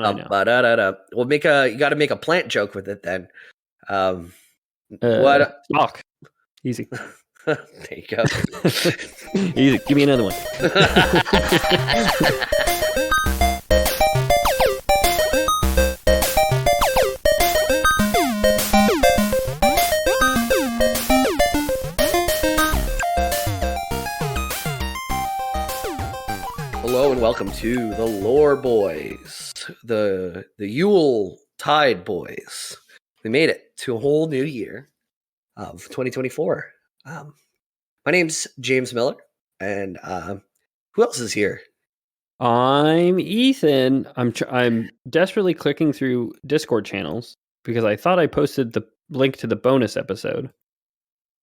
don't I know? You got to make a plant joke with it then. What? Stock. Easy. There you go. Easy. Give me another one. Hello and welcome to the Lore Boys, the Yule Tide Boys. We made it to a whole new year of 2024. My name's James Miller, and who else is here? I'm Ethan. I'm desperately clicking through Discord channels because I thought I posted the link to the bonus episode,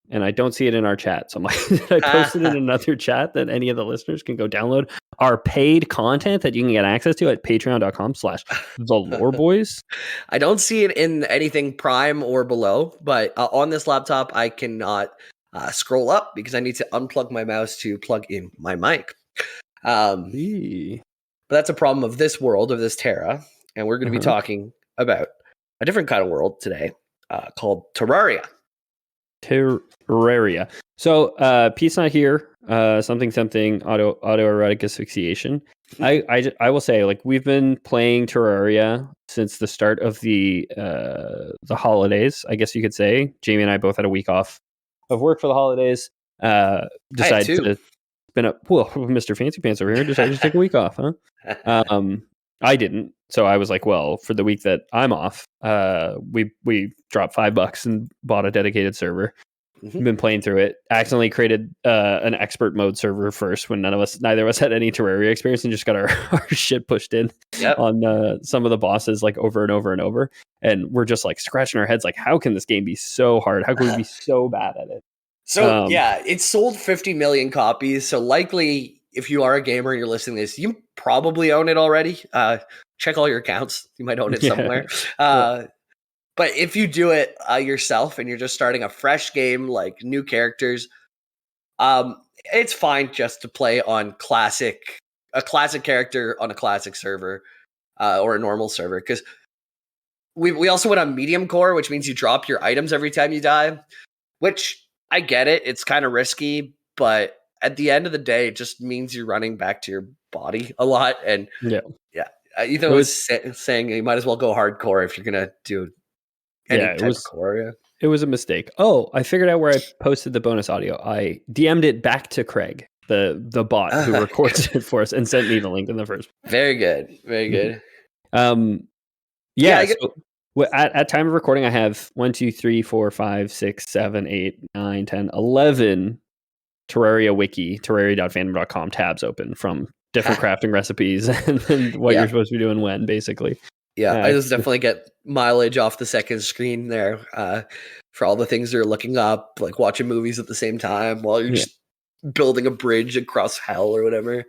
and I don't see it in our chat. So I'm like, did I post it in another chat that any of the listeners can go download our paid content that you can get access to at patreon.com/theloreboys? I don't see it in anything Prime or below, but on this laptop, I cannot scroll up because I need to unplug my mouse to plug in my mic. But that's a problem of this world, of this Terra, and we're going to be talking about a different kind of world today called Terraria. Terraria. So, Pete's not here. Something autoerotic asphyxiation. I will say, like, we've been playing Terraria since the start of the holidays. I guess you could say. Jamie and I both had a week off of work for the holidays. Decided to spin up. Well, Mr. Fancy Pants over here decided to take a week off, huh? I didn't. So I was like, well, for the week that I'm off, we dropped $5 and bought a dedicated server. Mm-hmm. Been playing through it. Accidentally created an expert mode server first when neither of us had any Terraria experience, and just got our shit pushed in on some of the bosses like over and over and over. And we're just like scratching our heads, like, how can this game be so hard? How can we be so bad at it? So it sold 50 million copies. So likely, if you are a gamer and you're listening to this, you probably own it already. Check all your accounts. You might own it somewhere. But if you do it yourself and you're just starting a fresh game, like new characters, it's fine just to play on a classic character on a classic server or a normal server. Because we also went on medium core, which means you drop your items every time you die, which I get it. It's kind of risky, but at the end of the day, it just means you're running back to your body a lot. And Ethan was saying you might as well go hardcore if you're going to do any type of core. It was a mistake. Oh, I figured out where I posted the bonus audio. I DM'd it back to Craig, the bot who records it for us, and sent me the link in the first. Very good. Very good. So at time of recording, I have 1, 2, 3, 4, 5, 6, 7, 8, 9, 10, 11 Terraria wiki, terraria.fandom.com tabs open from different crafting recipes and what you're supposed to be doing when, basically. Yeah, I just definitely get mileage off the second screen there for all the things you're looking up, like watching movies at the same time while you're just building a bridge across hell or whatever.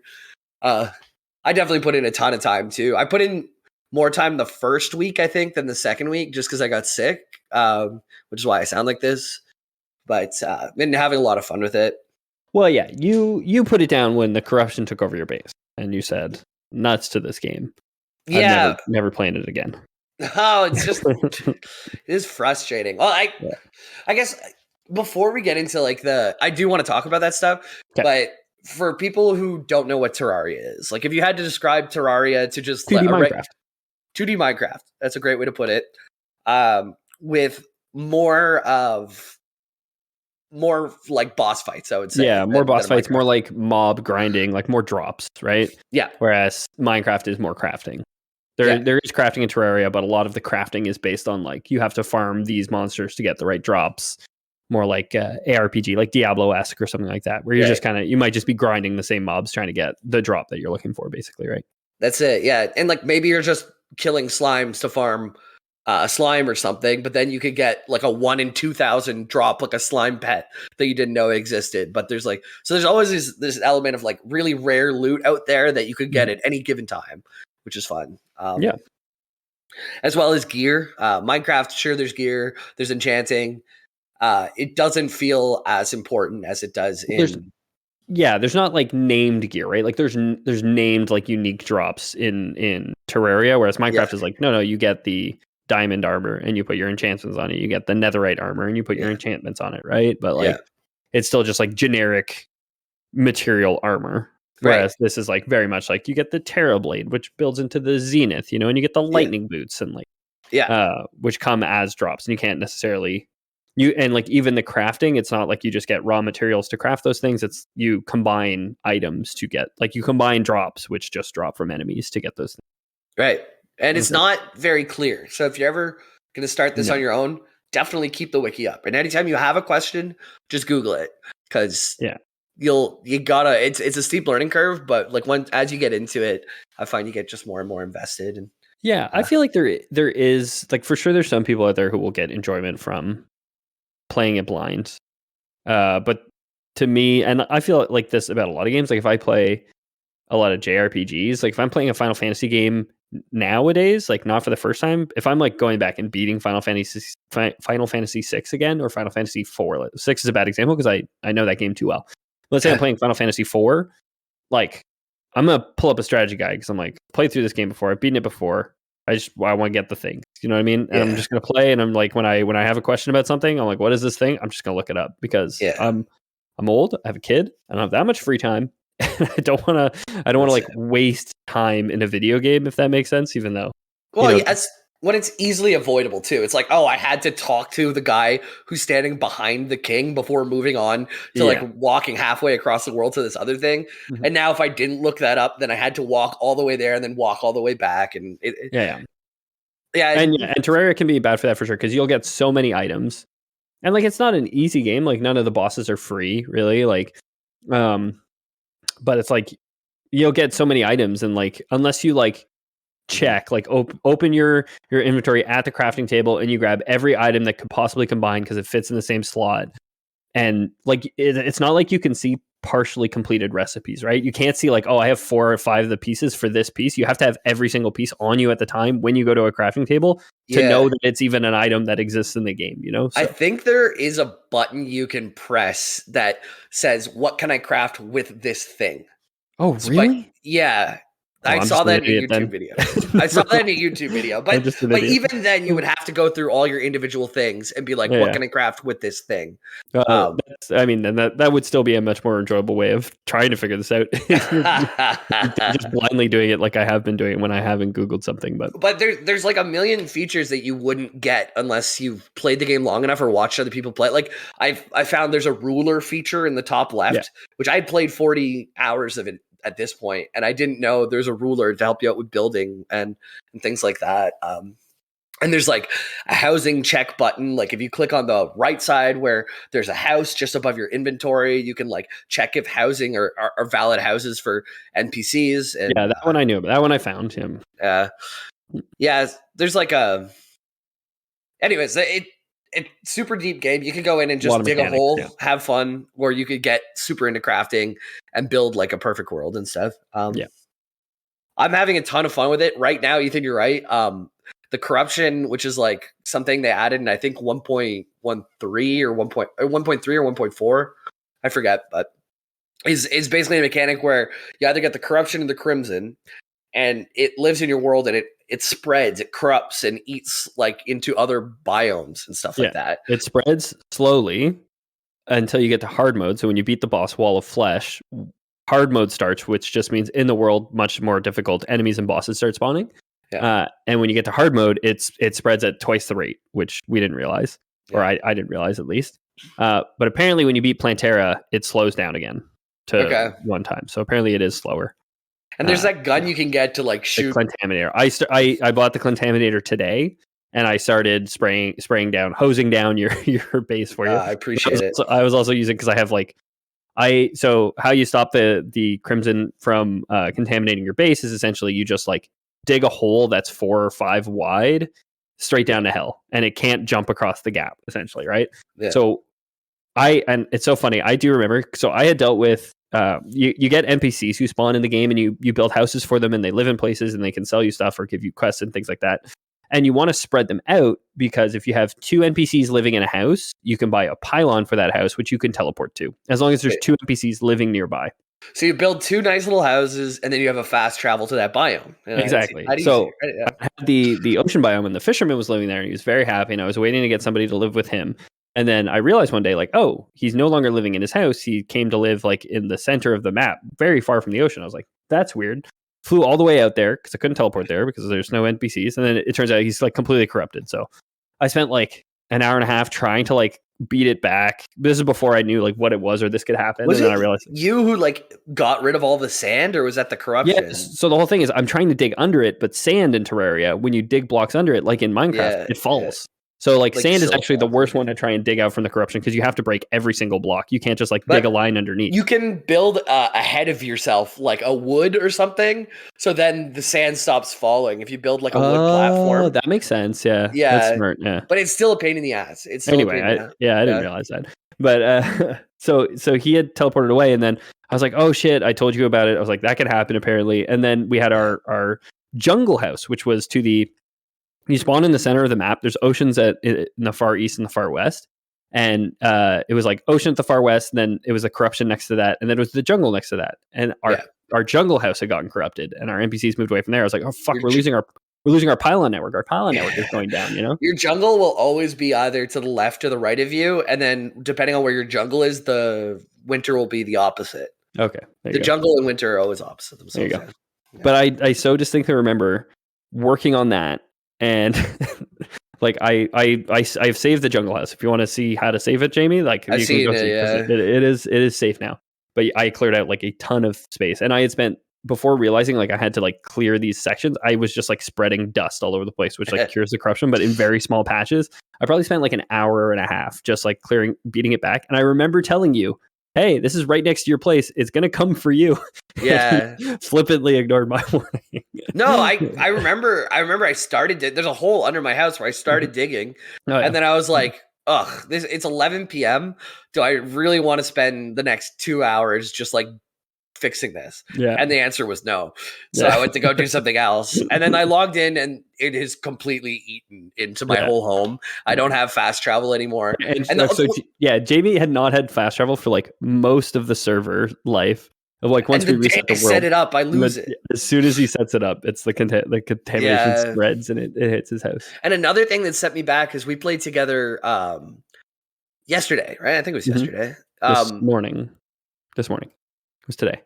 I definitely put in a ton of time too. I put in more time the first week, I think, than the second week, just because I got sick, which is why I sound like this. But I've been having a lot of fun with it. Well, yeah, you put it down when the corruption took over your base, and you said, nuts to this game. Yeah. I've never played it again. Oh, it's just, it is frustrating. Well, I guess before we get into like I do want to talk about that stuff, but for people who don't know what Terraria is, like if you had to describe Terraria to just 2D Minecraft. 2D Minecraft, that's a great way to put it. With more like boss fights, I would say. Yeah, more boss fights, more like mob grinding, like more drops, right? Yeah. Whereas Minecraft is more crafting. There is crafting in Terraria, but a lot of the crafting is based on like you have to farm these monsters to get the right drops. More like ARPG, like Diablo-esque or something like that, where you're just kind of, you might just be grinding the same mobs trying to get the drop that you're looking for, basically, right? That's it, yeah. And like maybe you're just killing slimes to farm a slime or something, but then you could get like a 1 in 2,000 drop, like a slime pet that you didn't know existed. But there's always this element of like really rare loot out there that you could get at any given time, which is fun. As well as gear. Minecraft, sure, there's gear, there's enchanting. It doesn't feel as important as it does in. There's not like named gear, right? Like there's named like unique drops in Terraria, whereas Minecraft is like, no, you get the diamond armor and you put your enchantments on it. You get the netherite armor and you put your enchantments on it, right? But like, it's still just like generic material armor. Whereas this is like very much like you get the Terra Blade, which builds into the Zenith, and you get the lightning boots and like, which come as drops, and you can't necessarily and like even the crafting, it's not like you just get raw materials to craft those things. It's you combine items to get, like, you combine drops, which just drop from enemies to get those things. Right. And it's not very clear. So if you're ever going to start this on your own, definitely keep the wiki up. And anytime you have a question, just Google it, because it's a steep learning curve, but like as you get into it, I find you get just more and more invested. And I feel like there is, like, for sure there's some people out there who will get enjoyment from playing it blind. But to me, and I feel like this about a lot of games, like if I play a lot of JRPGs, like if I'm playing a Final Fantasy game nowadays, like not for the first time, if I'm like going back and beating Final Fantasy 6 again, or Final Fantasy 4, 6 is a bad example because I know that game too well. Let's say I'm playing Final Fantasy 4, like I'm gonna pull up a strategy guide because I'm like, played through this game before, I've beaten it before, I want to get the thing, you know what I mean? And I'm just gonna play, and I'm like, when I have a question about something, I'm like, what is this thing? I'm just gonna look it up because I'm old, I have a kid, I don't have that much free time. I don't want to like waste time in a video game, if that makes sense, even though when it's easily avoidable too. It's like, oh, I had to talk to the guy who's standing behind the king before moving on to like walking halfway across the world to this other thing. Mm-hmm. And now if I didn't look that up, then I had to walk all the way there and then walk all the way back. And and Terraria can be bad for that for sure, because you'll get so many items, and like it's not an easy game. Like none of the bosses are free, really. Like, but it's like you'll get so many items, and like unless you like check, like open your inventory at the crafting table and you grab every item that could possibly combine because it fits in the same slot, and like it's not like you can see partially completed recipes, right? You can't see like, oh, I have 4 or 5 of the pieces for this piece. You have to have every single piece on you at the time when you go to a crafting table to know that it's even an item that exists in the game, you know? So. I think there is a button you can press that says, what can I craft with this thing? Oh, really? But, I saw that in a YouTube video. But even then, you would have to go through all your individial things and be like, what can I craft with this thing? I mean, and that would still be a much more enjoyable way of trying to figure this out. You're just blindly doing it like I have been doing when I haven't Googled something. But there's like a million features that you wouldn't get unless you've played the game long enough or watched other people play. Like I found there's a ruler feature in the top left, which I had played 40 hours of it at this point, and I didn't know there's a ruler to help you out with building and things like that. And there's like a housing check button. Like if you click on the right side where there's a house just above your inventory, you can like check if housing are valid houses for NPCs. And, that one I knew, but that one I found him. There's like anyways, it's super deep game. You can go in and just dig a hole, have fun, or you could get super into crafting and build like a perfect world and stuff. I'm having a ton of fun with it right now. Ethan, you're right. The corruption, which is like something they added in, I think 1.13 or 1.3 or 1.4, I forget, but is basically a mechanic where you either get the corruption or the crimson, and it lives in your world, and it spreads, it corrupts and eats like into other biomes and stuff like that. It spreads slowly until you get to hard mode. So when you beat the boss Wall of Flesh, hard mode starts, which just means in the world much more difficult enemies and bosses start spawning. And when you get to hard mode, it spreads at twice the rate, which we didn't realize, or I didn't realize at least. But apparently when you beat Plantera, it slows down again to one time. So apparently it is slower. And there's that gun you can get to like shoot the Clantaminator. I bought the Clantaminator today, and I started spraying down, hosing down your base for you. I appreciate it. I was also using, because I have like so how you stop the crimson from contaminating your base is essentially you just like dig a hole that's 4 or 5 wide straight down to hell, and it can't jump across the gap, essentially, right? So and it's so funny, I do remember, so I had dealt with you get NPCs who spawn in the game, and you build houses for them, and they live in places, and they can sell you stuff or give you quests and things like that. And you want to spread them out, because if you have 2 NPCs living in a house, you can buy a pylon for that house, which you can teleport to, as long as there's 2 NPCs living nearby. So you build 2 nice little houses, and then you have a fast travel to that biome. Exactly. Easy, So right? Yeah. I had the ocean biome, and the fisherman was living there, and he was very happy. And I was waiting to get somebody to live with him. And then I realized one day, like, oh, he's no longer living in his house. He came to live like in the center of the map, very far from the ocean. I was like, that's weird. Flew all the way out there because I couldn't teleport there because there's no NPCs. And then it turns out he's like completely corrupted. So I spent like an hour and a half trying to like beat it back. This is before I knew like what it was or this could happen. Was and then it I realized you who like got rid of all the sand, or was that the corruption? yeah. So the whole thing is I'm trying to dig under it, but sand in Terraria, when you dig blocks under it, like in Minecraft, Yeah, it falls. So like sand is silt actually the blocks, worst okay. one to try and dig out from the corruption because you have to break every single block. You can't just like But dig a line underneath. you can build ahead of yourself, like a wood or something, so then the sand stops falling. If you build like a wood Oh, platform, that makes sense. Yeah, that's yeah. smart. Yeah. But it's still a pain in the ass. It's still a Anyway, pain in the ass. I didn't Yeah. realize that. But so he had teleported away, and then I was like, oh shit, I told you about it. I was like, that could happen apparently. And then we had our jungle house, which was to the you spawn in the center of the map. There's oceans in the far east and the far west. And it was like ocean at the far west, and then it was a corruption next to that, and then it was the jungle next to that. And our jungle house had gotten corrupted, and our NPCs moved away from there. I was like, oh fuck, we're losing our pylon network. Our pylon network is going down, you know? Your jungle will always be either to the left or the right of you, and then depending on where your jungle is, the winter will be the opposite. Okay. The jungle and winter are always opposite themselves. There you go. Yeah. But I so distinctly remember working on that, and like I've saved the jungle house. If you want to see how to save it, Jamie, like I've you can go see it is safe now. But I cleared out like a ton of space, and I had spent before realizing like I had to like clear these sections. I was just like spreading dust all over the place, which like cures the corruption, but in very small patches. I probably spent like an hour and a half just like beating it back. And I remember telling you, hey, this is right next to your place. It's going to come for you. Yeah. Flippantly ignored my warning. No, I remember I started, there's a hole under my house where I started digging. And then I was like, ugh, it's 11 p.m. Do I really want to spend the next 2 hours just like fixing this? Yeah. And the answer was no. So I went to go do something else. And then I logged in, and it is completely eaten into my whole home. I don't have fast travel anymore. And Jamie had not had fast travel for like most of the server life. Of like once we reset the world, set it up, I lose it. As soon as he sets it up, it's the contamination spreads and it hits his house. And another thing that set me back is we played together yesterday, right? I think it was yesterday. This morning. It was today.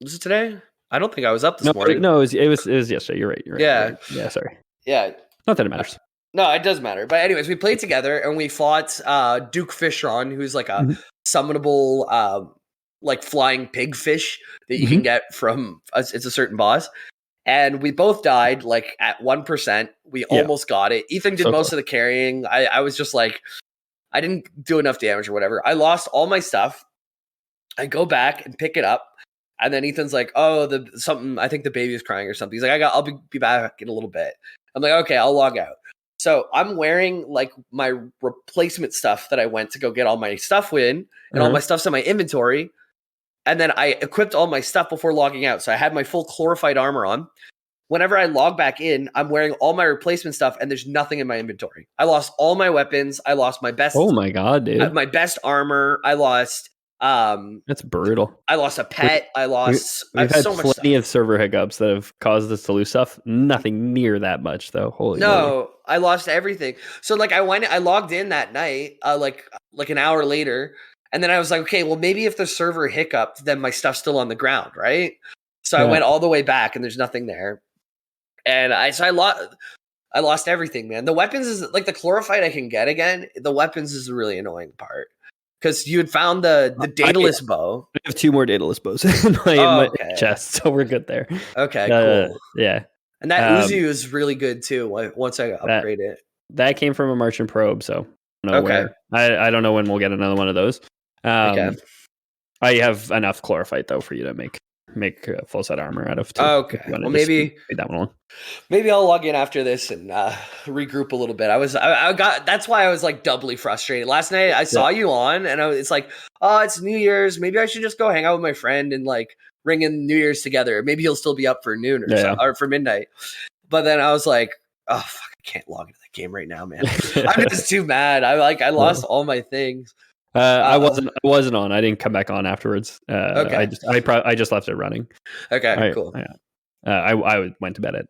Was it today? I don't think I was up this morning. No, it was yesterday. You're right. Yeah. Yeah, sorry. Yeah. Not that it matters. No, it does matter. But anyways, we played together and we fought Duke Fishron, who's like a summonable like flying pig fish that you can get from it's a certain boss. And we both died like at 1%. We almost got it. Ethan did most of the carrying. I was just like, I didn't do enough damage or whatever. I lost all my stuff. I go back and pick it up. And then Ethan's like, oh, I think the baby is crying or something. He's like, I'll be back in a little bit. I'm like, okay, I'll log out. So I'm wearing like my replacement stuff that I went to go get all my stuff in, and all my stuff's in my inventory. And then I equipped all my stuff before logging out. So I had my full chlorophyte armor on. Whenever I log back in, I'm wearing all my replacement stuff, and there's nothing in my inventory. I lost all my weapons. I lost my best. Oh my god, dude! My best armor. I lost. That's brutal. I lost a pet. We've had plenty of server hiccups that have caused us to lose stuff. Nothing near that much, though. Holy moly. I lost everything. So like I logged in that night, like an hour later, and then I was like, okay, well maybe if the server hiccuped, then my stuff's still on the ground, right? So I went all the way back, and there's nothing there. And I lost everything, man. The weapons is like the chlorophyte I can get again. The weapons is the really annoying part. Because you had found the Daedalus bow. I have 2 more Daedalus bows in my chest, so we're good there. Okay, cool. Yeah. And that Uzi was really good too once I upgraded it. That came from a Martian probe, so I don't know where. I don't know when we'll get another one of those. I have enough chlorophyte, though, for you to make full set armor out of 2. Okay. Well, maybe that one. Maybe I'll log in after this and regroup a little bit. That's why I was like doubly frustrated. Last night I saw you on, and it's like, oh, it's New Year's. Maybe I should just go hang out with my friend and like ring in New Year's together. Maybe he'll still be up for noon or for midnight. But then I was like, oh fuck, I can't log into that game right now, man. I'm just too mad. I lost all my things. I wasn't on. I didn't come back on afterwards. Okay. I just left it running. Okay, cool. I went to bed at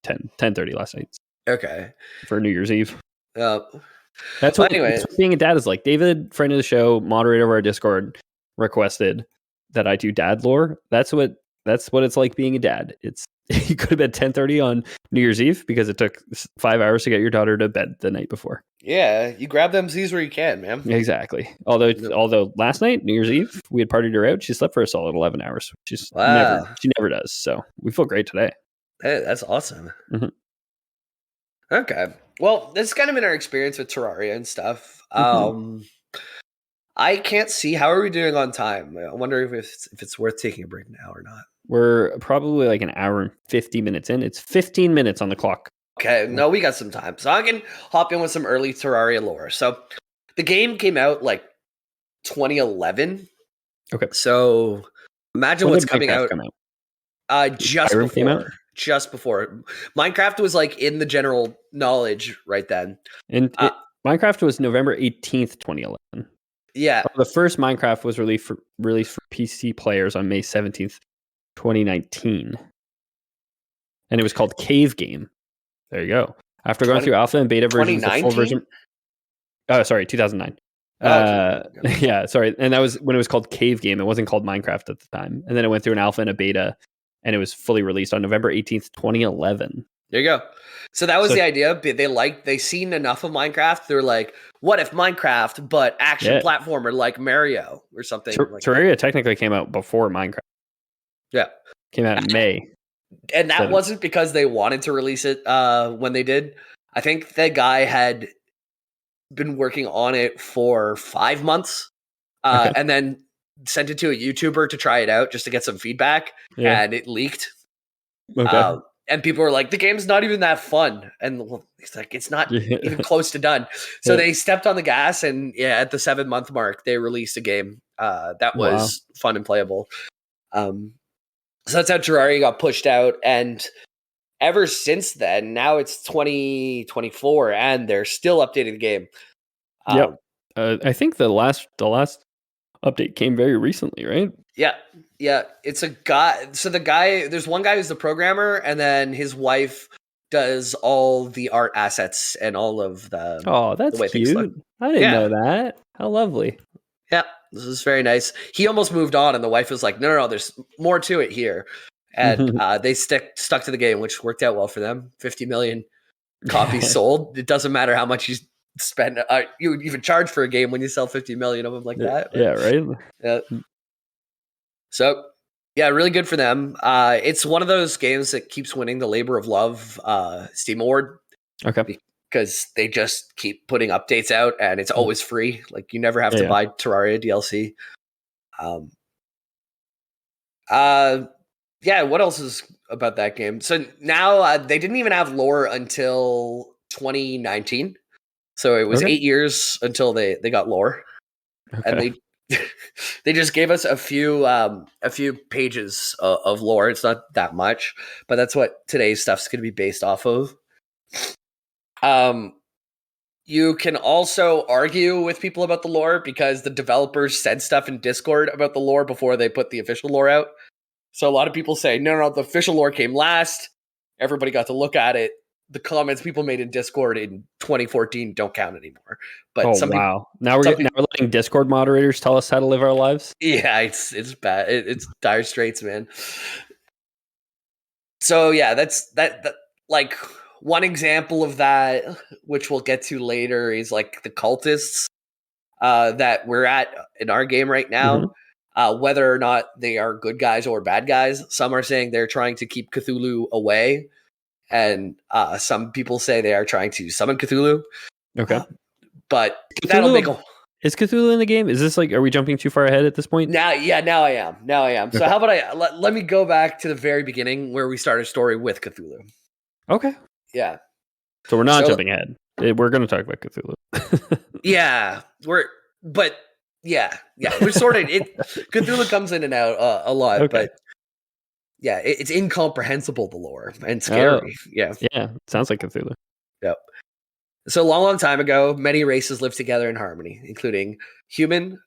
10:30 last night Okay. for New Year's Eve. Well, That's what anyways, being a dad is like. David, friend of the show, moderator of our Discord, requested that I do dad lore. That's what it's like being a dad. It's you could have been 10:30 on New Year's Eve because it took 5 hours to get your daughter to bed the night before. yeah, you grab them Z's where you can, man. Exactly. Although last night, New Year's Eve, we had partied her out. She slept for a solid 11 hours. She never does. So we feel great today. Hey, that's awesome. Mm-hmm. Okay. Well, this has kind of been our experience with Terraria and stuff. Mm-hmm. I can't see how are we doing on time. I wonder if it's worth taking a break now or not. We're probably like an hour and 50 minutes in. It's 15 minutes on the clock. Okay, no, we got some time. So I can hop in with some early Terraria lore. So the game came out like 2011. Okay. So imagine what's coming out. Just before. Minecraft was like in the general knowledge right then. And Minecraft was November 18th, 2011. Yeah. The first Minecraft was released for PC players on May 17th, 2019. And it was called Cave Game. There you go. After going through alpha and beta versions, the full version. Oh, sorry, 2009. Yeah, sorry. And that was when it was called Cave Game. It wasn't called Minecraft at the time. And then it went through an alpha and a beta, and it was fully released on November 18th, 2011. There you go. So that was the idea. They seen enough of Minecraft. They're like, what if Minecraft, but action platformer like Mario or something? Terraria technically came out before Minecraft. Yeah. Came out in May. And that wasn't because they wanted to release it when they did. I think the guy had been working on it for 5 months and then sent it to a YouTuber to try it out just to get some feedback. Yeah. And it leaked. Okay. And people were like, the game's not even that fun. And it's like, it's not even close to done. So they stepped on the gas, and at the 7-month mark, they released a game that was fun and playable. So that's how Terraria got pushed out. And ever since then, now it's 2024, and they're still updating the game. I think the last update came very recently, right? Yeah. It's a guy. So there's one guy who's the programmer, and then his wife does all the art assets and all of the. Oh, that's cute. I didn't know that. How lovely. Yeah, this is very nice. He almost moved on, and the wife was like, no, there's more to it here. And they stuck to the game, which worked out well for them. 50 million copies sold. It doesn't matter how much you spend. You would even charge for a game when you sell 50 million of them like that. Yeah, right? Yeah. So, yeah, really good for them. It's one of those games that keeps winning the Labor of Love Steam Award. Okay. Because they just keep putting updates out, and it's always free. Like, you never have to buy Terraria DLC. What else is about that game? So now they didn't even have lore until 2019. So it was 8 years until they got lore. Okay. And they just gave us a few pages of lore. It's not that much, but that's what today's stuff's going to be based off of. You can also argue with people about the lore because the developers said stuff in Discord about the lore before they put the official lore out. So a lot of people say, no, the official lore came last. Everybody got to look at it. The comments people made in Discord in 2014 don't count anymore. But now we're letting Discord moderators tell us how to live our lives. Yeah, it's bad. It's dire straits, man. So yeah, that's like one example of that, which we'll get to later, is like the cultists that we're at in our game right now. Whether or not they are good guys or bad guys. Some are saying they're trying to keep Cthulhu away. And some people say they are trying to summon Cthulhu. Okay. But Cthulhu, that'll make is Cthulhu in the game? Is this like, are we jumping too far ahead at this point? Now I am. Okay. So how about let me go back to the very beginning where we start a story with Cthulhu. Okay. Yeah. So we're not jumping ahead. We're going to talk about Cthulhu. We're sort of Cthulhu comes in and out a lot, but yeah, it's incomprehensible, the lore, and scary. Yeah. Sounds like Cthulhu. Yep. So a long, long time ago, many races lived together in harmony, including human,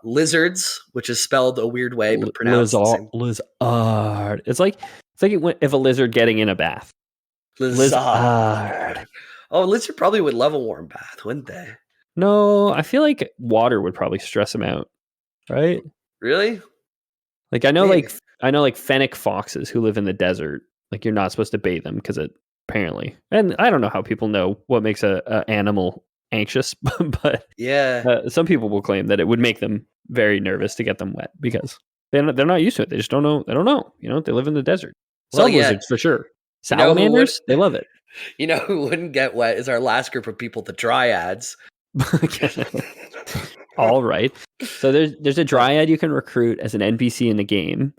lizards, which is spelled a weird way but pronounced the same. Lizard. It's like if a lizard getting in a bath. Lizard. Oh, lizard probably would love a warm bath, wouldn't they? No, I feel like water would probably stress them out, right? Really? Like I know Maybe. like fennec foxes who live in the desert. Like you're not supposed to bathe them because it apparently. And I don't know how people know what makes a animal anxious, but Yeah. some people will claim that it would make them very nervous to get them wet because they're not used to it. They just don't know. They don't know. You know, they live in the desert. Well, Some yeah. lizards for sure. You know who would- Salamanders, they love it. You know who wouldn't get wet is our last group of people, the dryads. All right. So there's a dryad you can recruit as an NPC in the game,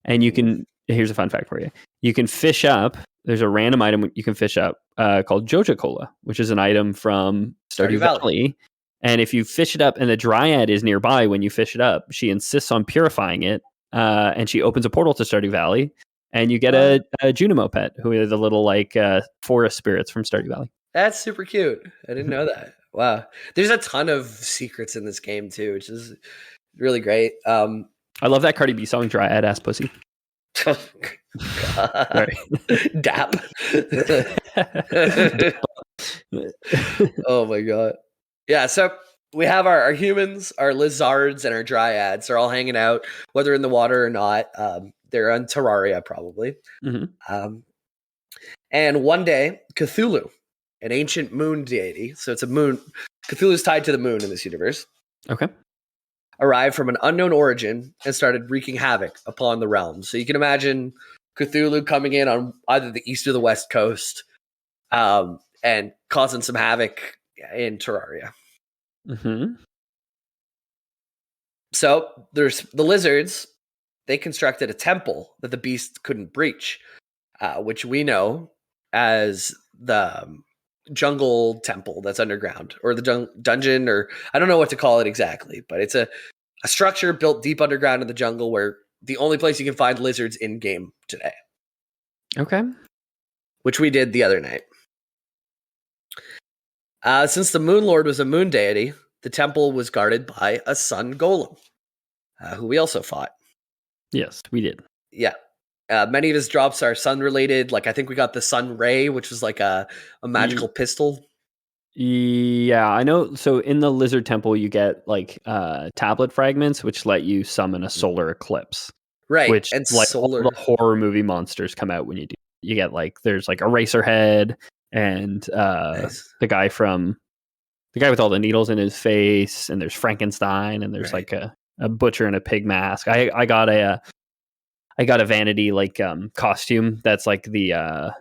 and you can. Here's a fun fact for you: you can fish up. There's a random item you can fish up called Joja Cola, which is an item from Stardew Valley. And if you fish it up, and the dryad is nearby when you fish it up, she insists on purifying it, and she opens a portal to Stardew Valley, and you get a Junimo pet, who are the little like forest spirits from Stardew Valley. That's super cute. I didn't know that. Wow. There's a ton of secrets in this game too, which is really great. I love that Cardi B song, Dryad Ass Pussy. Dap. Oh my god. Yeah, so we have our humans, our lizards, and our dryads. They're all hanging out, whether in the water or not. They're on Terraria, probably. Mm-hmm. And one day, Cthulhu, an ancient moon deity, so it's a moon. Cthulhu is tied to the moon in this universe. Okay. Arrived from an unknown origin and started wreaking havoc upon the realm. So you can imagine Cthulhu coming in on either the east or the west coast, and causing some havoc in Terraria. Mm-hmm. So there's the lizards. They constructed a temple that the beast couldn't breach, which we know as the jungle temple that's underground, or the dungeon, or I don't know what to call it exactly, but it's a structure built deep underground in the jungle where the only place you can find lizards in game today. Okay. Which we did the other night. Since the Moon Lord was a moon deity, the temple was guarded by a sun golem, who we also fought. Yes, we did. Yeah. Many of his drops are sun related. Like I think we got the sun ray, which was like a magical pistol. Yeah, I know. So in the lizard temple, you get like tablet fragments, which let you summon a solar eclipse. Right. Which and like solar all the horror movie monsters come out when you do. You get like there's like a racer head and nice. the guy with all the needles in his face, and there's Frankenstein, and there's like a butcher in a pig mask. I got a vanity like costume that's like the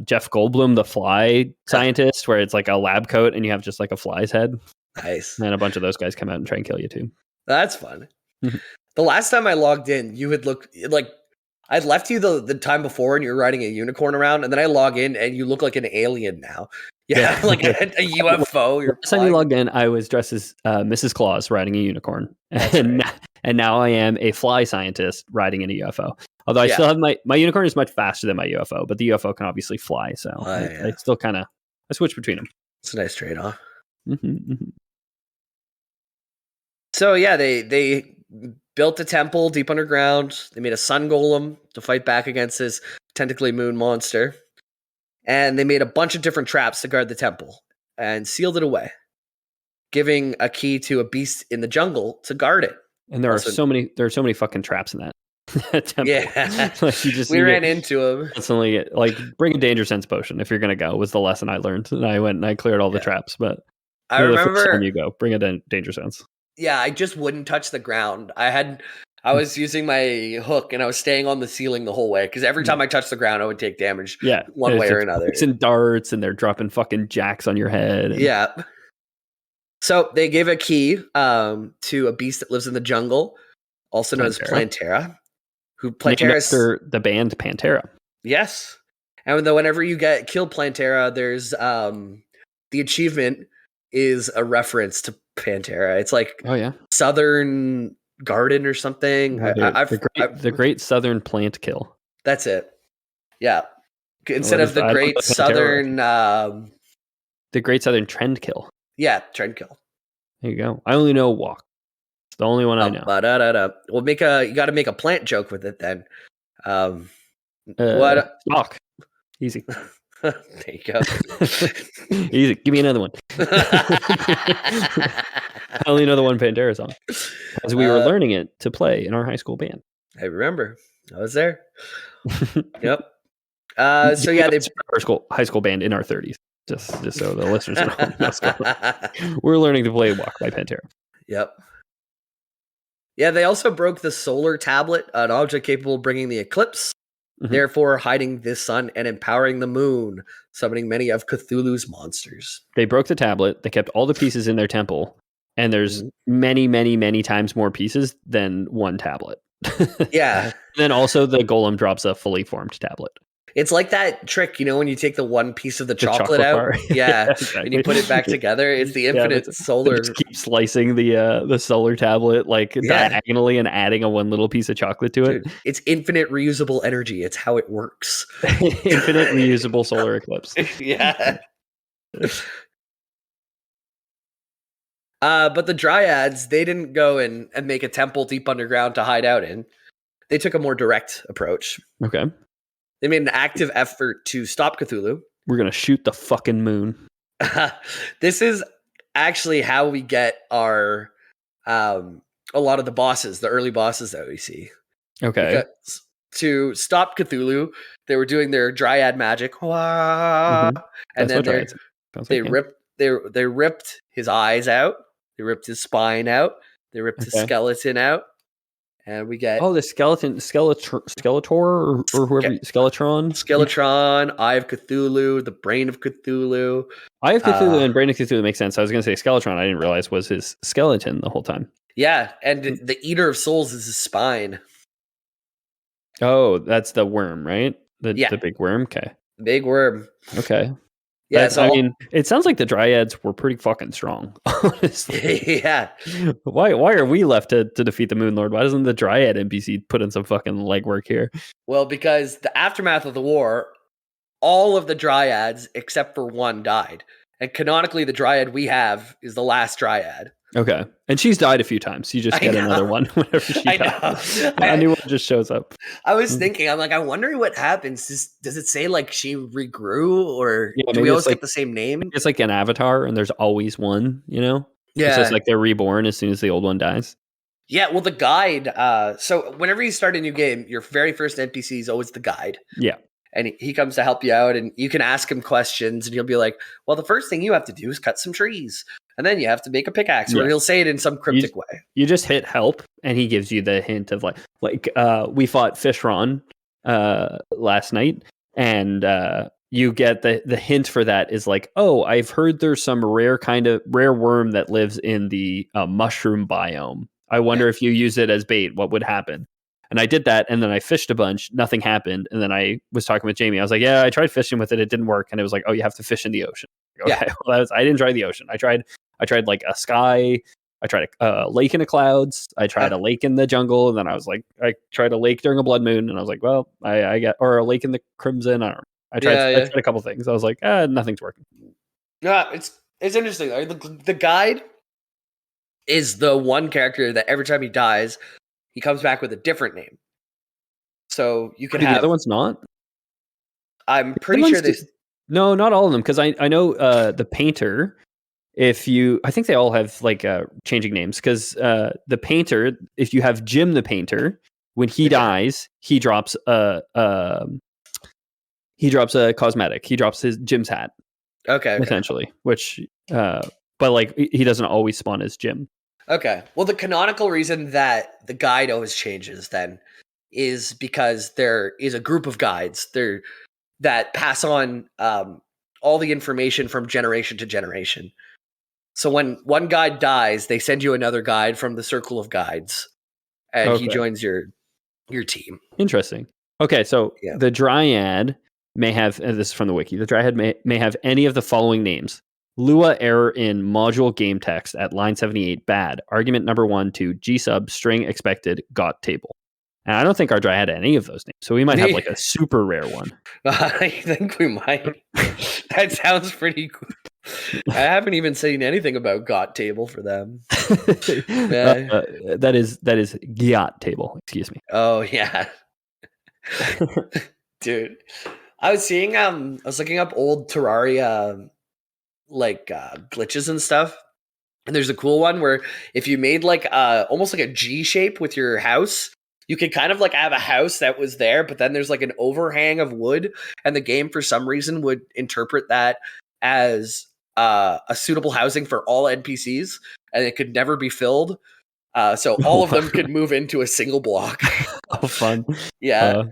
Jeff Goldblum, the fly scientist, where it's like a lab coat and you have just like a fly's head. Nice. And a bunch of those guys come out and try and kill you too. That's fun. The last time I logged in, you had looked like I'd left you the time before and you were riding a unicorn around, and then I log in and you look like an alien now. Yeah, like a UFO. Last time you logged in, I was dressed as Mrs. Claus riding a unicorn. And now I am a fly scientist riding in a UFO. Although I still have my unicorn is much faster than my UFO, but the UFO can obviously fly. So I still kind of I switch between them. It's a nice trade-off. Mm-hmm. So yeah, they built a temple deep underground. They made a sun golem to fight back against this tentacly moon monster. And they made a bunch of different traps to guard the temple and sealed it away, giving a key to a beast in the jungle to guard it. And there are so many fucking traps in that temple. Yeah. Like we ran into them. Constantly, like, bring a danger sense potion if you're going to go, was the lesson I learned. And I went and I cleared all the traps. But I remember the first time you go, bring a danger sense. Yeah, I just wouldn't touch the ground. I was using my hook and I was staying on the ceiling the whole way because every time I touched the ground, I would take damage. Yeah, one way or another. And darts, and they're dropping fucking jacks on your head. Yeah. So they gave a key to a beast that lives in the jungle, also known as Plantera. Named after the band Pantera. Yes, and whenever you kill Plantera, there's the achievement is a reference to Pantera. It's like Southern Garden or something. The Great Southern Plant Kill. That's it. Yeah. Instead of the Great Southern The Great Southern Trendkill. Yeah, Trendkill. There you go. I only know walk. It's the only one I know. We'll you got to make a plant joke with it then. Stalk. Easy. There you go. Easy. Give me another one. I only know the one Pantera song, as we were learning it to play in our high school band. I remember. I was there. Yep. So yeah, they high school band in our 30s. Just so the listeners know. We're learning to play Walk by Pantera. Yep. Yeah, they also broke the solar tablet, an object capable of bringing the eclipse, therefore hiding the sun and empowering the moon, summoning many of Cthulhu's monsters. They broke the tablet. They kept all the pieces in their temple, and there's many, many, many times more pieces than one tablet. Yeah. Then also the golem drops a fully formed tablet. It's like that trick, when you take the one piece of the chocolate out, bar. Yeah, Exactly. and you put it back together. It's the infinite solar. Just keep slicing the solar tablet diagonally and adding a one little piece of chocolate to it. Dude, it's infinite reusable energy. It's how it works. Infinite reusable solar eclipse. Yeah. But the Dryads, they didn't go and make a temple deep underground to hide out in. They took a more direct approach. Okay. They made an active effort to stop Cthulhu. We're going to shoot the fucking moon. This is actually how we get our a lot of the bosses, the early bosses that we see. Okay. Because to stop Cthulhu, they were doing their Dryad magic. And then they ripped his eyes out. They ripped his spine out. They ripped his skeleton out. And we get the Skeletor or whoever Skeletron, Eye of Cthulhu, the Brain of Cthulhu. Eye of Cthulhu and Brain of Cthulhu makes sense. I was going to say Skeletron. I didn't realize was his skeleton the whole time. Yeah, and the Eater of Souls is his spine. Oh, that's the worm, right? The big worm. Okay, big worm. Okay. Yeah, it sounds like the Dryads were pretty fucking strong, honestly. Yeah. Why are we left to defeat the Moon Lord? Why doesn't the Dryad NPC put in some fucking legwork here? Well, because the aftermath of the war, all of the Dryads, except for one, died. And canonically, the Dryad we have is the last Dryad. Okay. And she's died a few times. You just get another one whenever she dies. A new one just shows up. I was thinking, I'm like, I wonder what happens. Does it say like she regrew or do we always get the same name? It's like an avatar and there's always one, Yeah. So it's like they're reborn as soon as the old one dies. Yeah, well, the guide. So whenever you start a new game, your very first NPC is always the guide. Yeah. And he comes to help you out and you can ask him questions and he'll be like, well, the first thing you have to do is cut some trees. And then you have to make a pickaxe, or he'll say it in some cryptic way. You just hit help, and he gives you the hint of like we fought Fishron last night, and you get the hint for that is like, oh, I've heard there's some rare worm that lives in the mushroom biome. I wonder if you use it as bait, what would happen? And I did that, and then I fished a bunch. Nothing happened, and then I was talking with Jamie. I was like, yeah, I tried fishing with it. It didn't work, and it was like, oh, you have to fish in the ocean. Okay, well, I didn't try the ocean. I tried like a sky. I tried a lake in the clouds. I tried a lake in the jungle. And then I was like, I tried a lake during a blood moon. And I was like, well, I got, or a lake in the crimson. I don't know. I tried a couple things. I was like, nothing's working. Yeah, it's interesting. The guide is the one character that every time he dies, he comes back with a different name. So you can have... The other one's not? I'm pretty sure this... No, not all of them. Because I know the painter... I think they all have like changing names because the painter, if you have Jim the painter, when he dies, he drops a cosmetic. He drops his Jim's hat. Okay. Essentially, which but like he doesn't always spawn as Jim. Okay. Well, the canonical reason that the guide always changes then is because there is a group of guides there that pass on all the information from generation to generation. So when one guide dies, they send you another guide from the circle of guides, and he joins your team. Interesting. Okay, so the Dryad may have, and this is from the wiki, the Dryad may have any of the following names. Lua error in module game text at line 78, bad. Argument number 1 to G-sub, string expected, got table. And I don't think our Dryad had any of those names, so we might have like a super rare one. I think we might. That sounds pretty cool. I haven't even seen anything about Got Table for them. That is Giat table. Excuse me. Oh yeah, dude. I was seeing I was looking up old Terraria like glitches and stuff. And there's a cool one where if you made like almost like a G shape with your house, you could kind of like have a house that was there, but then there's like an overhang of wood, and the game for some reason would interpret that as a suitable housing for all NPCs, and it could never be filled. So all of them could move into a single block. Oh, fun. Yeah.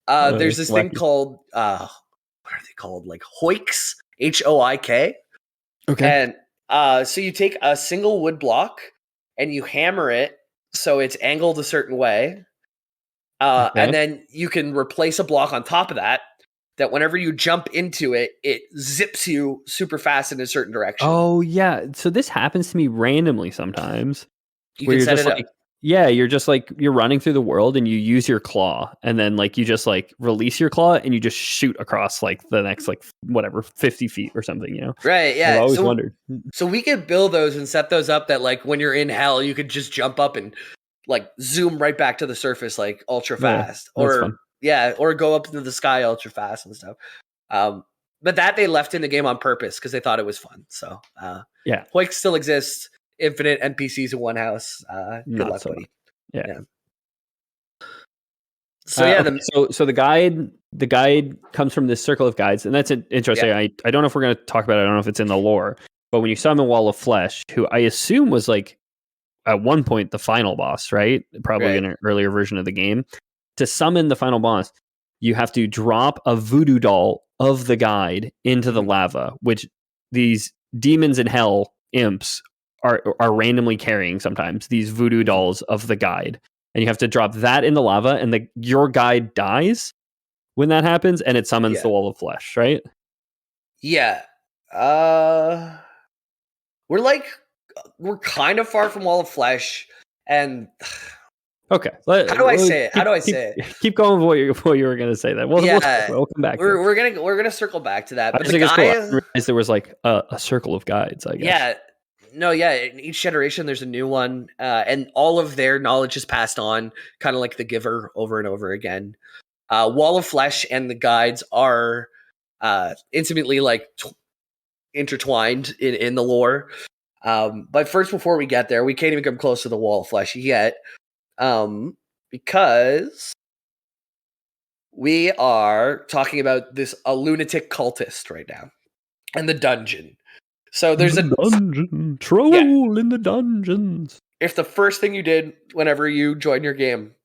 There's this thing wacky. called what are they called? Like hoiks, HOIK. Okay. And so you take a single wood block and you hammer it so it's angled a certain way. Okay. And then you can replace a block on top of that whenever you jump into it, it zips you super fast in a certain direction. Oh yeah. So this happens to me randomly sometimes. You Where can you're set just it like, up. yeah, you're just like you're running through the world and you use your claw, and then like you just like release your claw and you just shoot across like the next like whatever 50 feet or something. You know, Right, I've yeah. always wondered. So we could build those and set those up that like when you're in hell, you could just jump up and like zoom right back to the surface like ultra fast. Yeah, that's fun. Or go up into the sky ultra fast and stuff. But that they left in the game on purpose because they thought it was fun. So Yeah, Hoik still exists. Infinite NPCs in one house. Good not luck, so buddy. much. Yeah. So yeah, okay, so the guide comes from this circle of guides, and that's interesting. Yeah. I don't know if we're going to talk about it. I don't know if it's in the lore, but when you summon Wall of Flesh, who I assume was like at one point the final boss, right? Probably Right. in an earlier version of the game. To summon the final boss, you have to drop a voodoo doll of the guide into the lava, which these demons in hell imps are randomly carrying sometimes, these voodoo dolls of the guide. And you have to drop that in the lava, and your guide dies when that happens, and it summons the Wall of Flesh, right? Yeah. We're kind of far from Wall of Flesh, and Okay. how do I say it? Keep going with what you were going to say. That we'll come back. We're gonna circle back to that. I But just the think it's cool. I guy, didn't realize there was like a circle of guides. I guess. yeah. In each generation, there's a new one, and all of their knowledge is passed on, kind of like the Giver, over and over again. Wall of Flesh and the guides are intimately like intertwined in the lore. But first, before we get there, we can't even come close to the Wall of Flesh yet, because we are talking about a lunatic cultist right now, and the dungeon. So there's a dungeon troll in the dungeons. If the first thing you did whenever you join your game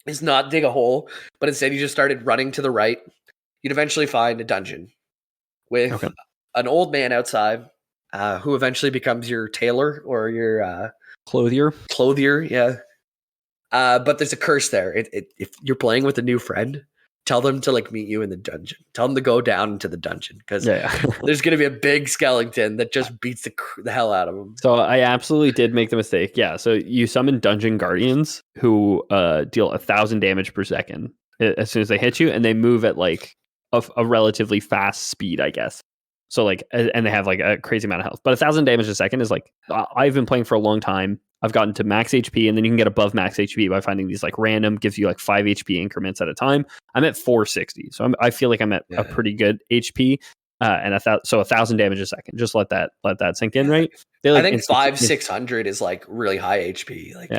is not dig a hole, but instead you just started running to the right, you'd eventually find a dungeon with an old man outside who eventually becomes your tailor or your clothier. Yeah. But there's a curse there. If you're playing with a new friend, tell them to like meet you in the dungeon. Tell them to go down into the dungeon because there's going to be a big skeleton that just beats the hell out of them. So I absolutely did make the mistake. Yeah. So you summon dungeon guardians who deal 1,000 damage per second as soon as they hit you, and they move at like a relatively fast speed, I guess. So like, and they have like a crazy amount of health, but 1,000 damage a second is like, I've been playing for a long time. I've gotten to max HP, and then you can get above max HP by finding these like random, gives you like 5 HP increments at a time. I'm at 460. So I feel like I'm at a pretty good HP. And 1,000 damage a second. Just let that sink in, right? I think 500-600 is like really high HP. Like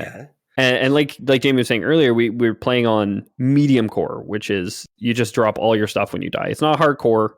And like Jamie was saying earlier, we're playing on medium core, which is you just drop all your stuff when you die. It's not hardcore,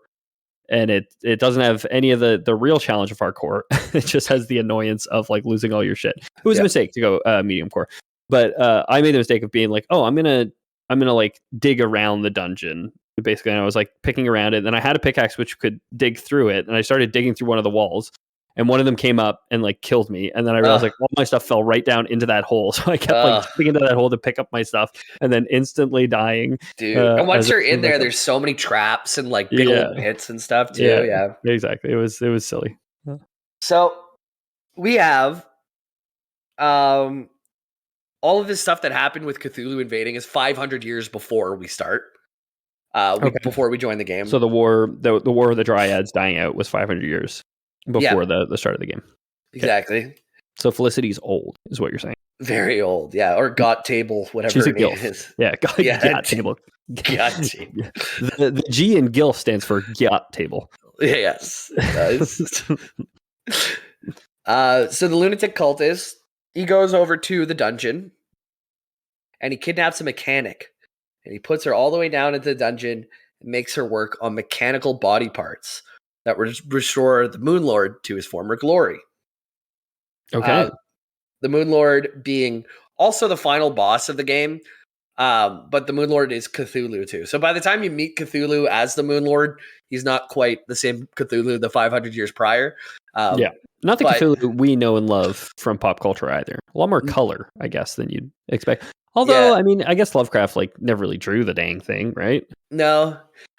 and it doesn't have any of the real challenge of hardcore. It just has the annoyance of like losing all your shit. It was a mistake to go medium core, but I made the mistake of being like, oh, I'm gonna like dig around the dungeon. Basically, and I was like picking around it. And then I had a pickaxe which could dig through it, and I started digging through one of the walls. And one of them came up and like killed me. And then I realized like all my stuff fell right down into that hole. So I kept like jumping into that hole to pick up my stuff and then instantly dying. Dude, and once you're in there, there's so many traps and like big old pits and stuff too. Yeah, exactly. It was silly. So we have all of this stuff that happened with Cthulhu invading is 500 years before we start. Before we join the game. So the war of the Dryads dying out was 500 years. before the start of the game. Exactly. So Felicity's old, is what you're saying. Very old, yeah. Or got table, whatever She's a her name gilf. is. Yeah, Yeah, table. got table. The G in gilf stands for got table. Yes, it does. So the lunatic cultist, he goes over to the dungeon and he kidnaps a mechanic and he puts her all the way down into the dungeon and makes her work on mechanical body parts that restore the Moon Lord to his former glory. Okay. The Moon Lord being also the final boss of the game, but the Moon Lord is Cthulhu too. So by the time you meet Cthulhu as the Moon Lord, he's not quite the same Cthulhu the 500 years prior. Yeah. Not the but- Cthulhu we know and love from pop culture either. A lot more color, I guess, than you'd expect. Although, Yeah. I mean, I guess Lovecraft never really drew the dang thing, right? No.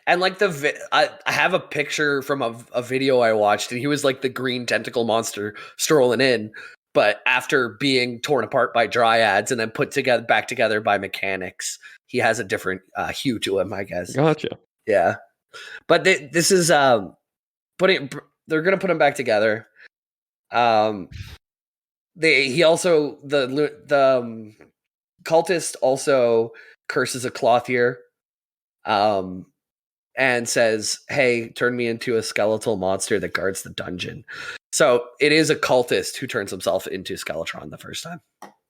And like I have a picture from a video I watched, and he was like the green tentacle monster strolling in, but after being torn apart by dryads and then put back together by mechanics, he has a different hue to him, I guess. Gotcha. Yeah, but this is they're gonna put him back together. He also the cultist also curses a clothier. And says, "Hey, turn me into a skeletal monster that guards the dungeon." So it is a cultist who turns himself into Skeletron the first time.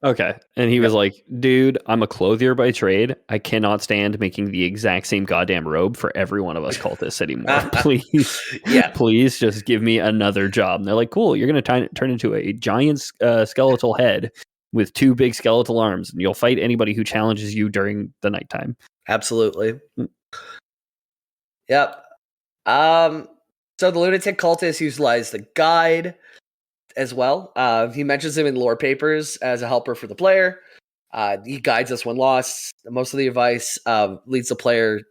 Okay. And he was like, dude, I'm a clothier by trade. I cannot stand making the exact same goddamn robe for every one of us cultists anymore. Please, please just give me another job. And they're like, cool, you're going to turn into a giant skeletal head with 2 big skeletal arms, and you'll fight anybody who challenges you during the nighttime. Absolutely. Yep. So the lunatic cultist utilized the guide as well. He mentions him in lore papers as a helper for the player. He guides us when lost. Most of the advice leads the player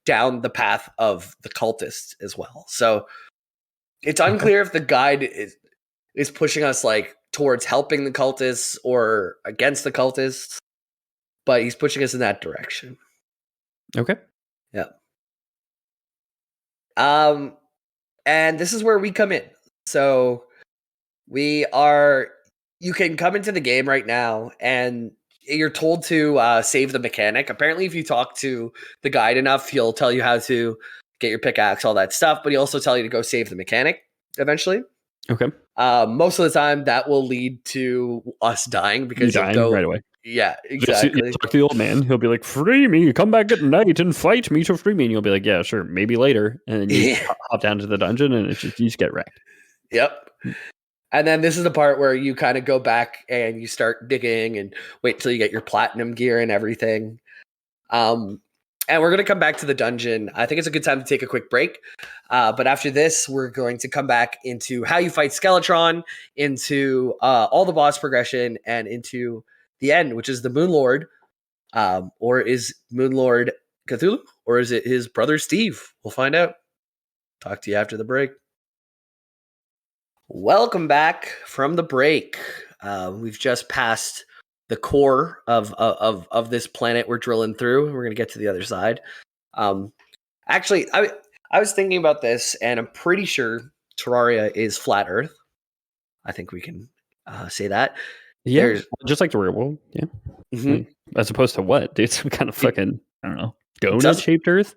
down the path of the cultist as well. So it's unclear if the guide is pushing us like towards helping the cultists or against the cultists, but he's pushing us in that direction. Okay. Yeah. And this is where we come in. So you can come into the game right now and you're told to save the mechanic. Apparently, if you talk to the guide enough, he'll tell you how to get your pickaxe, all that stuff, but he'll also tell you to go save the mechanic eventually. Okay. Most of the time that will lead to us dying because you'll go right away. Yeah, exactly. Just talk to the old man. He'll be like, free me, come back at night and fight me to free me. And you'll be like, yeah, sure, maybe later. And then you hop down to the dungeon and you just get wrecked. Yep. And then this is the part where you kind of go back and you start digging and wait till you get your platinum gear and everything. And we're going to come back to the dungeon. I think it's a good time to take a quick break. But after this, we're going to come back into how you fight Skeletron, into all the boss progression, and into the end, which is the Moon Lord. Or is Moon Lord Cthulhu? Or is it his brother Steve? We'll find out. Talk to you after the break. Welcome back from the break. We've just passed the core of this planet we're drilling through. We're going to get to the other side. Actually, I was thinking about this, and I'm pretty sure Terraria is flat Earth. I think we can say that. Yeah, just like the real world. Yeah. Mm-hmm. As opposed to what, dude? Some kind of fucking, I don't know, donut-shaped Earth?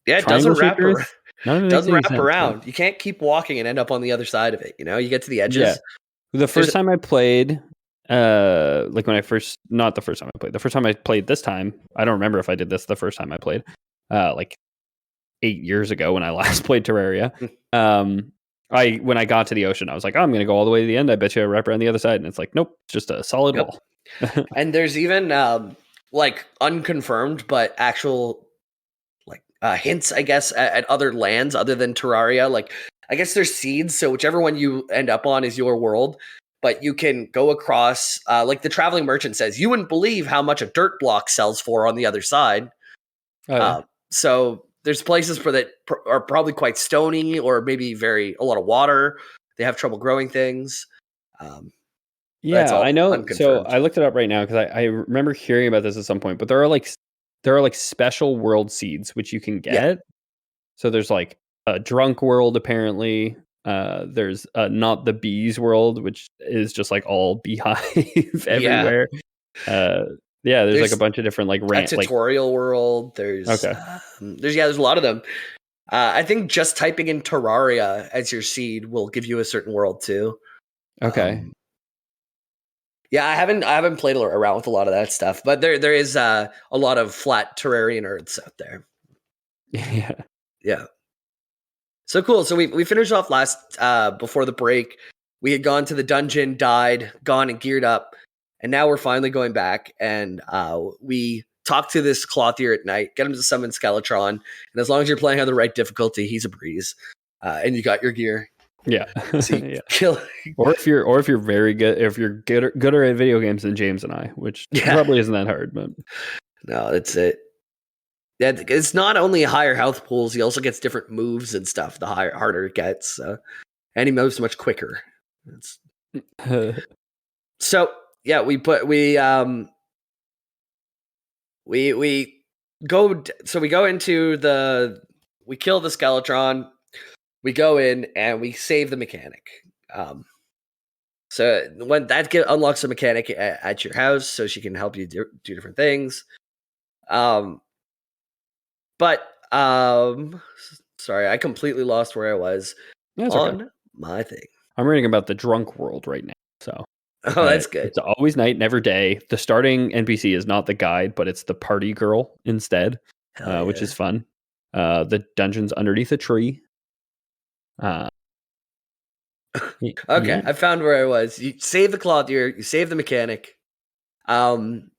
Yeah, it doesn't wrap around. Doesn't wrap around. You can't keep walking and end up on the other side of it. You know, you get to the edges. Yeah. The first time I played, like when I first, not the first time I played, the first time I played this time, I don't remember if I did this the first time I played, like 8 years ago when I last played Terraria. When I got to the ocean, I was like, oh, I'm going to go all the way to the end. I bet you I wrap around the other side. And it's like, nope, it's just a solid wall. And there's even like unconfirmed, but actual like hints, I guess, at other lands other than Terraria. Like, I guess there's seeds. So whichever one you end up on is your world. But you can go across, like the traveling merchant says, you wouldn't believe how much a dirt block sells for on the other side. Oh, yeah. So there's places that are probably quite stony or maybe a lot of water. They have trouble growing things. Yeah, I know. So I looked it up right now because I remember hearing about this at some point. But there are like special world seeds which you can get. Yeah. So there's like a drunk world apparently. There's Not the Bees world, which is just like all beehive everywhere. There's like a bunch of different like a tutorial world. There's there's a lot of them. I think just typing in Terraria as your seed will give you a certain world too. Okay. I haven't played around with a lot of that stuff, but there is a lot of flat Terrarian Earths out there. Yeah. So cool. So we finished off last before the break. We had gone to the dungeon, died, gone and geared up, and now we're finally going back. And we talk to this clothier at night, get him to summon Skeletron, and as long as you're playing on the right difficulty, he's a breeze. And you got your gear. Yeah. So kill. Or if you're very good, if you're gooder at video games than James and I, which probably isn't that hard, but no, that's it. Yeah, it's not only higher health pools; he also gets different moves and stuff. The harder it gets, and he moves much quicker. So yeah, we go into we kill the Skeletron. We go in and we save the mechanic. So when that unlocks a mechanic at your house, so she can help you do different things. But sorry, I completely lost where I was on my thing. I'm reading about the drunk world right now. So that's good. It's always night, never day. The starting NPC is not the guide, but it's the party girl instead, which is fun. The dungeon's underneath a tree. Okay, I found where I was. You save the clothier, you save the mechanic, and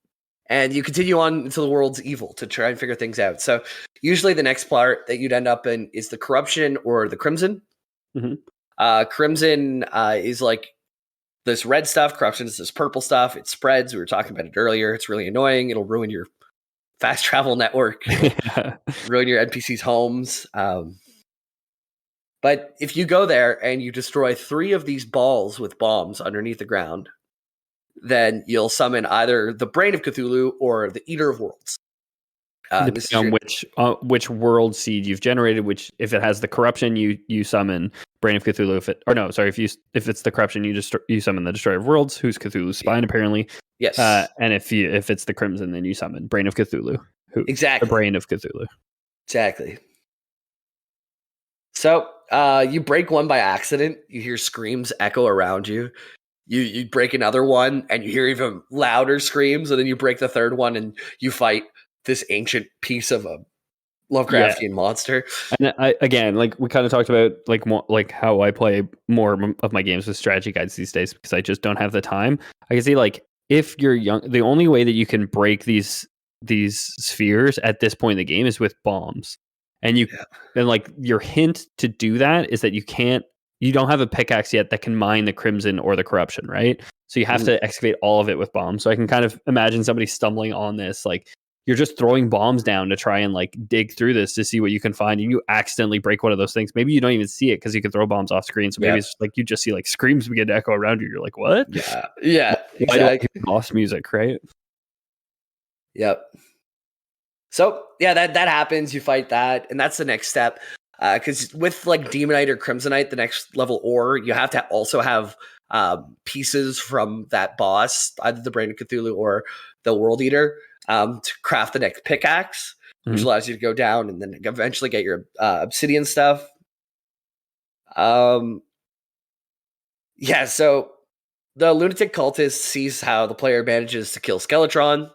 you continue on into the world's evil to try and figure things out. So usually the next part that you'd end up in is the corruption or the crimson. Crimson is like this red stuff. Corruption is this purple stuff. It spreads. We were talking about it earlier. It's really annoying. It'll ruin your fast travel network, ruin your NPCs' homes. But if you go there and you destroy 3 of these balls with bombs underneath the ground, then you'll summon either the Brain of Cthulhu or the Eater of Worlds. Depending on which world seed you've generated, which if it has the corruption, you summon Brain of Cthulhu. If it's the corruption, you summon the Destroyer of Worlds, who's Cthulhu's spine apparently. Yes. And if it's the Crimson, then you summon Brain of Cthulhu. Exactly. The Brain of Cthulhu. Exactly. So you break one by accident. You hear screams echo around you. You break another one, and you hear even louder screams, and then you break the third one, and you fight this ancient piece of a Lovecraftian monster. And again, like we kind of talked about, like how I play more of my games with strategy guides these days because I just don't have the time. I can see like if you're young, the only way that you can break these spheres at this point in the game is with bombs. And then like your hint to do that is that you don't have a pickaxe yet that can mine the crimson or the corruption, right? So you have to excavate all of it with bombs. So I can kind of imagine somebody stumbling on this, like you're just throwing bombs down to try and like dig through this to see what you can find, and you accidentally break one of those things. Maybe you don't even see it because you can throw bombs off screen. So maybe it's like you just see like screams begin to echo around you. You're like, what? Yeah, exactly. Lost music, right? Yep. So yeah, that happens. You fight that, and that's the next step. Because with like Demonite or Crimsonite, the next level ore, you have to also have pieces from that boss, either the Brain of Cthulhu or the World Eater, to craft the next pickaxe, which allows you to go down and then eventually get your obsidian stuff. So the lunatic cultist sees how the player manages to kill Skeletron.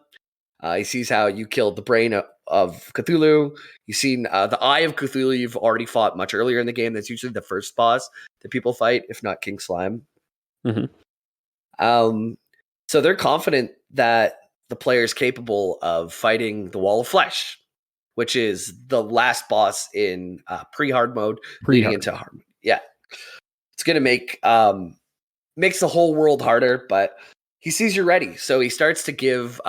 He sees how you killed the Brain of Cthulhu. You've seen the Eye of Cthulhu you've already fought much earlier in the game. That's usually the first boss that people fight, if not King Slime. So they're confident that the player is capable of fighting the Wall of Flesh, which is the last boss in pre-hard mode, leading into hard mode. Yeah. It's going to make makes the whole world harder, but he sees you're ready. So he starts to give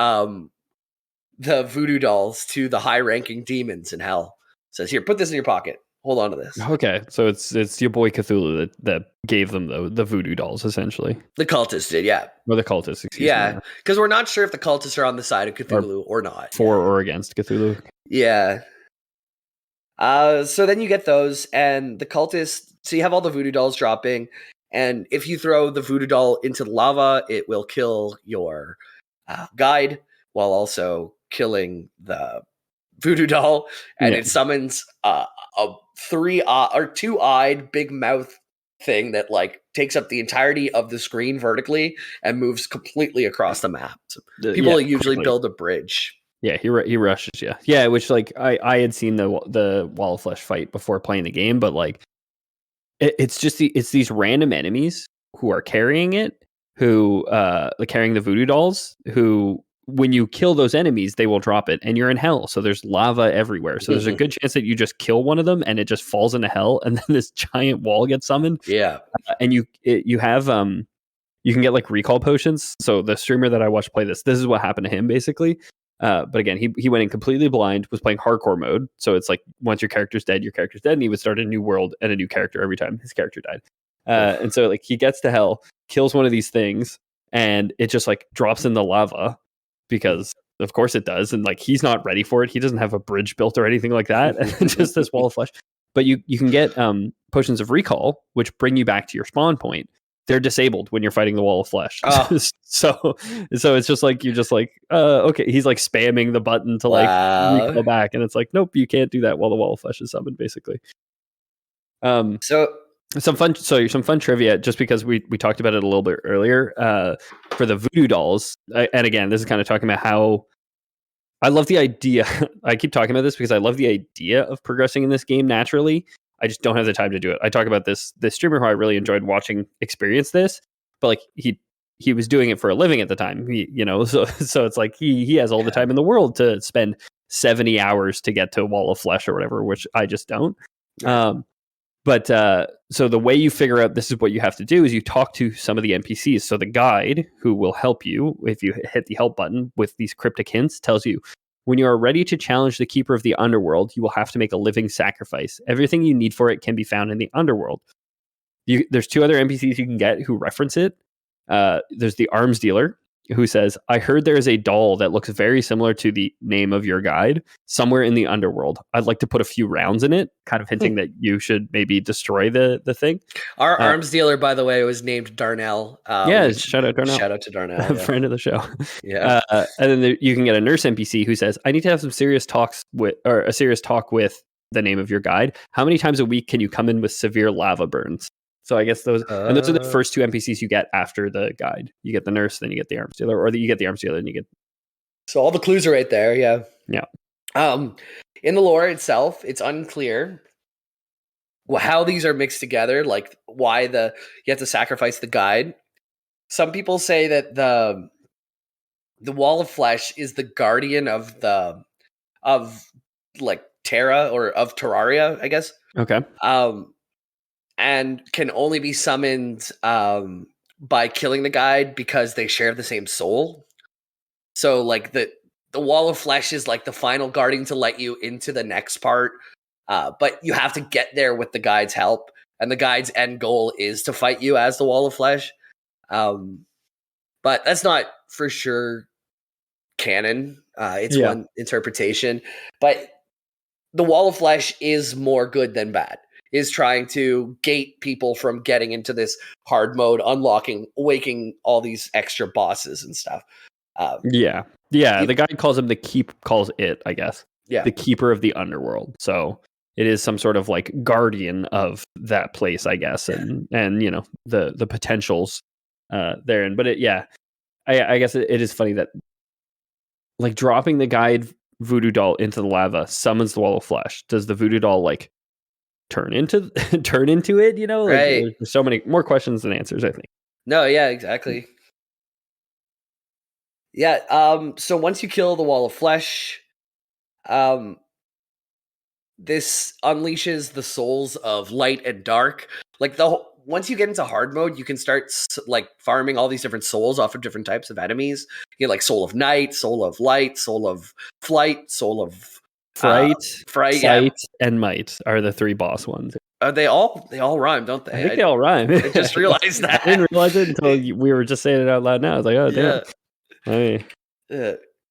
the voodoo dolls to the high-ranking demons in hell. Says, here, put this in your pocket. Hold on to this. Okay, so it's your boy Cthulhu that gave them the voodoo dolls, essentially. The cultists did, yeah. Or the cultists, excuse me. Yeah, because we're not sure if the cultists are on the side of Cthulhu or not. For or against Cthulhu. Yeah. So then you get those, and the cultists So you have all the voodoo dolls dropping, and if you throw the voodoo doll into the lava, it will kill your guide while also killing the voodoo doll, and it summons a two-eyed big mouth thing that like takes up the entirety of the screen vertically and moves completely across the map. So people usually build a bridge. Yeah, he rushes you. Yeah, which like I had seen the Wall of Flesh fight before playing the game, but like it's just it's these random enemies who are carrying it, who like carrying the voodoo dolls, who when you kill those enemies, they will drop it, and you're in hell. So there's lava everywhere. So there's a good chance that you just kill one of them, and it just falls into hell, and then this giant wall gets summoned. Yeah, and you have you can get like recall potions. So the streamer that I watched play this is what happened to him basically. But again, he went in completely blind, was playing hardcore mode. So it's like once your character's dead, and he would start a new world and a new character every time his character died. And so like he gets to hell, kills one of these things, and it just like drops in the lava because of course it does. And like he's not ready for it. He doesn't have a bridge built or anything like that. And just this wall of flesh. But you can get potions of recall, which bring you back to your spawn point. They're disabled when you're fighting the wall of flesh. Oh. so it's just like you're just like okay. He's like spamming the button to like recall back, and it's like nope, you can't do that while the wall of flesh is summoned. Basically, so some fun trivia, just because we talked about it a little bit earlier. For the voodoo dolls, and again, this is kind of talking about how I love the idea. I keep talking about this because I love the idea of progressing in this game naturally. I just don't have the time to do it. I talk about this streamer who I really enjoyed watching experience this, but like he was doing it for a living at the time. So it's like he has all the time in the world to spend 70 hours to get to Wall of Flesh or whatever, which I just don't. Yeah. But so the way you figure out this is what you have to do is you talk to some of the NPCs. So the guide who will help you if you hit the help button with these cryptic hints tells you, when you are ready to challenge the keeper of the underworld, you will have to make a living sacrifice. Everything you need for it can be found in the underworld. There's two other NPCs you can get who reference it. There's the arms dealer who says, I heard there is a doll that looks very similar to the name of your guide somewhere in the underworld. I'd like to put a few rounds in it, kind of hinting that you should maybe destroy the thing. Our arms dealer, by the way, was named Darnell. Shout out Darnell. Shout out to Darnell. Friend of the show. Yeah. And then you can get a nurse NPC who says, I need to have some serious talk with the name of your guide. How many times a week can you come in with severe lava burns? So I guess those are the first two NPCs you get after the guide. You get the nurse, then you get the arms dealer, or you get the arms dealer, and you get. So all the clues are right there. Yeah. Yeah. In the lore itself, it's unclear how these are mixed together. Like why you have to sacrifice the guide. Some people say that the Wall of Flesh is the guardian of like Terra or of Terraria, I guess. Okay. And can only be summoned by killing the guide because they share the same soul. So like the Wall of Flesh is like the final guardian to let you into the next part. But you have to get there with the guide's help. And the guide's end goal is to fight you as the Wall of Flesh. But that's not for sure canon. It's one interpretation. But the Wall of Flesh is more good than bad. Is trying to gate people from getting into this hard mode, awaking all these extra bosses and stuff. The guy calls him calls it, I guess. Yeah. The keeper of the underworld. So it is some sort of like guardian of that place, I guess. And the potentials therein. But I guess it is funny that like dropping the guide voodoo doll into the lava summons the Wall of Flesh. Does the voodoo doll like turn into it, like right. There's so many more questions than answers, I think. No, yeah, exactly. Yeah, so once you kill the Wall of Flesh, this unleashes the souls of light and dark. Like once you get into hard mode, you can start like farming all these different souls off of different types of enemies. You get like soul of night, soul of light, soul of flight, soul of fright, sight, and might are the three boss ones. They all rhyme, don't they? I think they all rhyme. I just realized that. I didn't realize it until we were just saying it out loud now. I was like, oh, damn.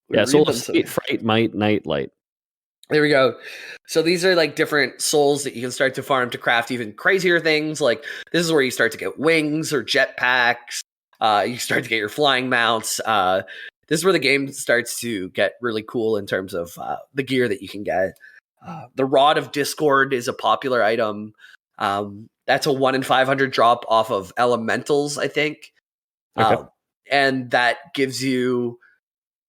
Yeah. Soul of fright, might, night, light. There we go. So these are like different souls that you can start to farm to craft even crazier things. Like this is where you start to get wings or jetpacks. You start to get your flying mounts. This is where the game starts to get really cool in terms of the gear that you can get. The Rod of Discord is a popular item. That's a 1 in 500 drop off of elementals, I think. Okay. And that gives you,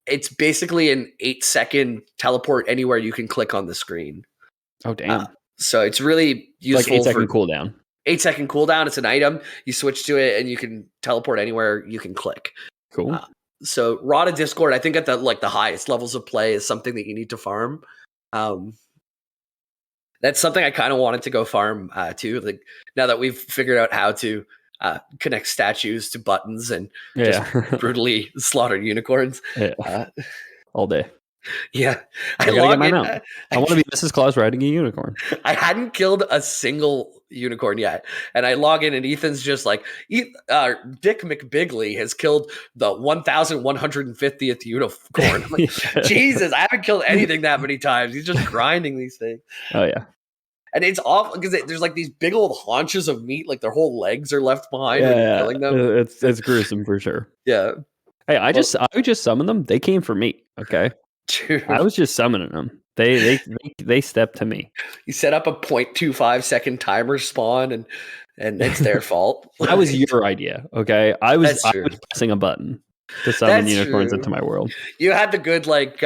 it's basically an 8-second teleport anywhere you can click on the screen. Oh, damn. So it's really useful. Like 8-second cooldown. 8-second cooldown. It's an item. You switch to it and you can teleport anywhere you can click. Cool. So Rod of Discord, I think at the highest levels of play is something that you need to farm. That's something I kind of wanted to go farm too. Like now that we've figured out how to connect statues to buttons and just brutally slaughter unicorns. All day. Yeah. I gotta get my mount. I want to be Mrs. Claus riding a unicorn. I hadn't killed a single unicorn yet. And I log in and Ethan's just like, Dick McBigley has killed the 1,150th unicorn. I'm like, Jesus, I haven't killed anything that many times. He's just grinding these things. Oh, yeah. And it's awful because there's like these big old haunches of meat, like their whole legs are left behind when you're killing them. It's gruesome for sure. Yeah. Hey, I would just summon them. They came for me. Okay. True. I was just summoning them. They stepped to me. You set up a 0.25 second timer spawn and it's their fault. That was your idea. Okay. I was pressing a button to summon unicorns into my world. You had the good like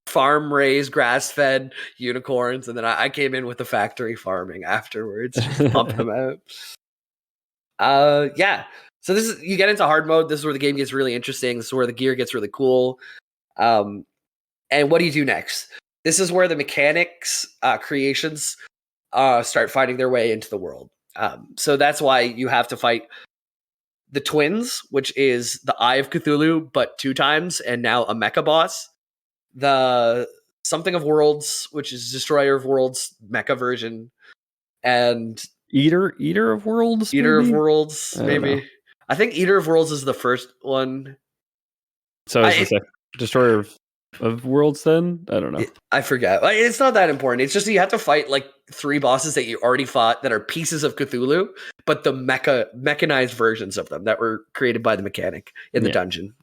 farm raised grass fed unicorns, and then I came in with the factory farming afterwards. Just pump them out. Yeah. So this is, you get into hard mode. This is where the game gets really interesting. This is where the gear gets really cool. And what do you do next? This is where the mechanics creations start finding their way into the world. So that's why you have to fight the twins, which is the Eye of Cthulhu, but 2 times, and now a mecha boss. The Something of Worlds, which is Destroyer of Worlds mecha version, and Eater of Worlds. Of Worlds, maybe. I think Eater of Worlds is the first one. So is the Destroyer of Worlds then? I don't know. I forget. It's not that important. It's just you have to fight like 3 bosses that you already fought that are pieces of Cthulhu, but the mechanized versions of them that were created by the mechanic in the dungeon.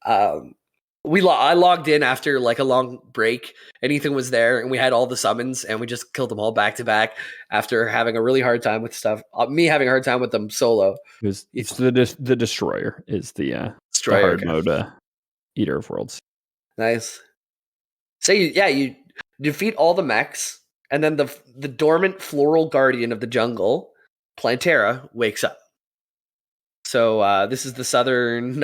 I logged in after like a long break and Ethan was there and we had all the summons and we just killed them all back to back after having a really hard time with stuff. Me having a hard time with them solo. It's the Destroyer is the hard mode Eater of Worlds. Nice. So you defeat all the mechs and then the dormant floral guardian of the jungle, Plantera, wakes up. So this is the southern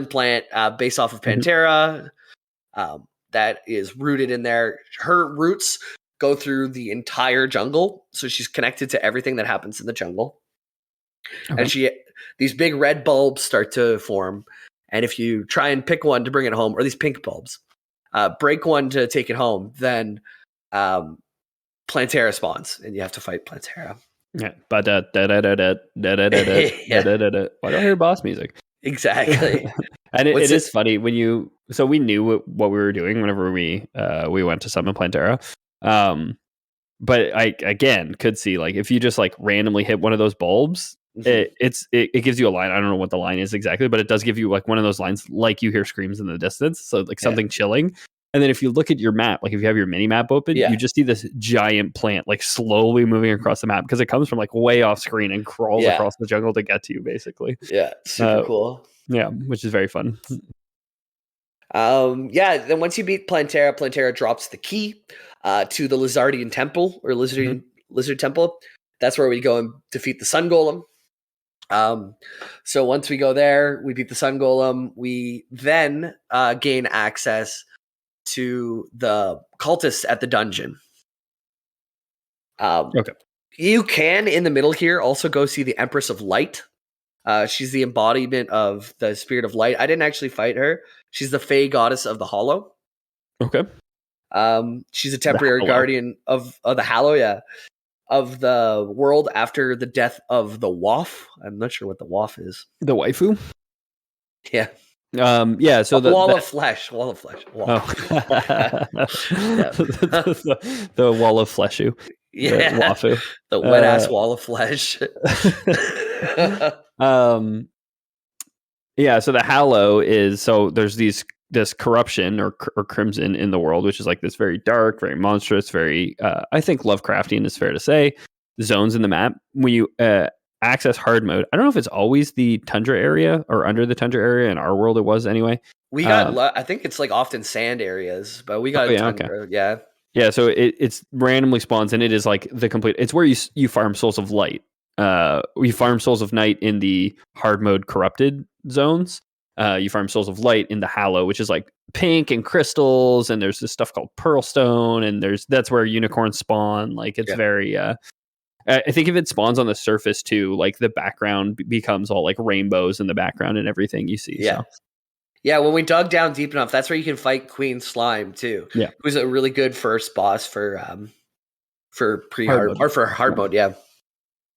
plant based off of Pantera that is rooted in there. Her roots go through the entire jungle, so she's connected to everything that happens in the jungle. Okay. And these big red bulbs start to form, and if you try and pick one to bring it home, or these pink bulbs, break one to take it home, then Plantera spawns, and you have to fight Plantera. Yeah, but why do I hear boss music? Exactly. And it is funny when we knew what we were doing whenever we went to summon Plantera. But I again could see like if you just like randomly hit one of those bulbs, it gives you a line. I don't know what the line is exactly, but it does give you like one of those lines like you hear screams in the distance. So like something chilling. And then if you look at your map, like if you have your mini map open, you just see this giant plant like slowly moving across the map because it comes from like way off screen and crawls across the jungle to get to you, basically. Yeah, super cool. Yeah, which is very fun. Then once you beat Plantera drops the key to the Lizardian Temple or Lizard Temple. That's where we go and defeat the Sun Golem. So once we go there, we beat the Sun Golem. We then gain access to the cultists at the dungeon. Okay. You can, in the middle here, also go see the Empress of Light. She's the embodiment of the spirit of light. I didn't actually fight her. She's the Fey goddess of the Hollow. Okay. She's a temporary guardian of the Hallow, of the world after the death of the Waff. I'm not sure what the Waff is. The waifu? Yeah. Yeah. So Wall of flesh. Wall. Oh. Yeah. The wall of fleshu. The Yeah. wafu. The wet ass wall of flesh. Yeah, so the Hallow is, so there's this corruption or crimson in the world, which is like this very dark, very monstrous, very I think Lovecraftian is fair to say, zones in the map. When you access hard mode, I don't know if it's always the tundra area or under the tundra area. In our world it was anyway. We got I think it's like often sand areas, but we got a tundra. Okay. Yeah. Yeah, so it's randomly spawns, and it is like the complete. It's where you farm souls of light. You farm souls of night in the hard mode corrupted zones. You farm souls of light in the Hallow, which is like pink and crystals, and there's this stuff called pearlstone, and that's where unicorns spawn. Like it's very. I think if it spawns on the surface too, like the background becomes all like rainbows in the background and everything you see. Yeah. So. Yeah, when we dug down deep enough, that's where you can fight Queen Slime too. Yeah, who's a really good first boss for pre-hard or for hard mode. Yeah,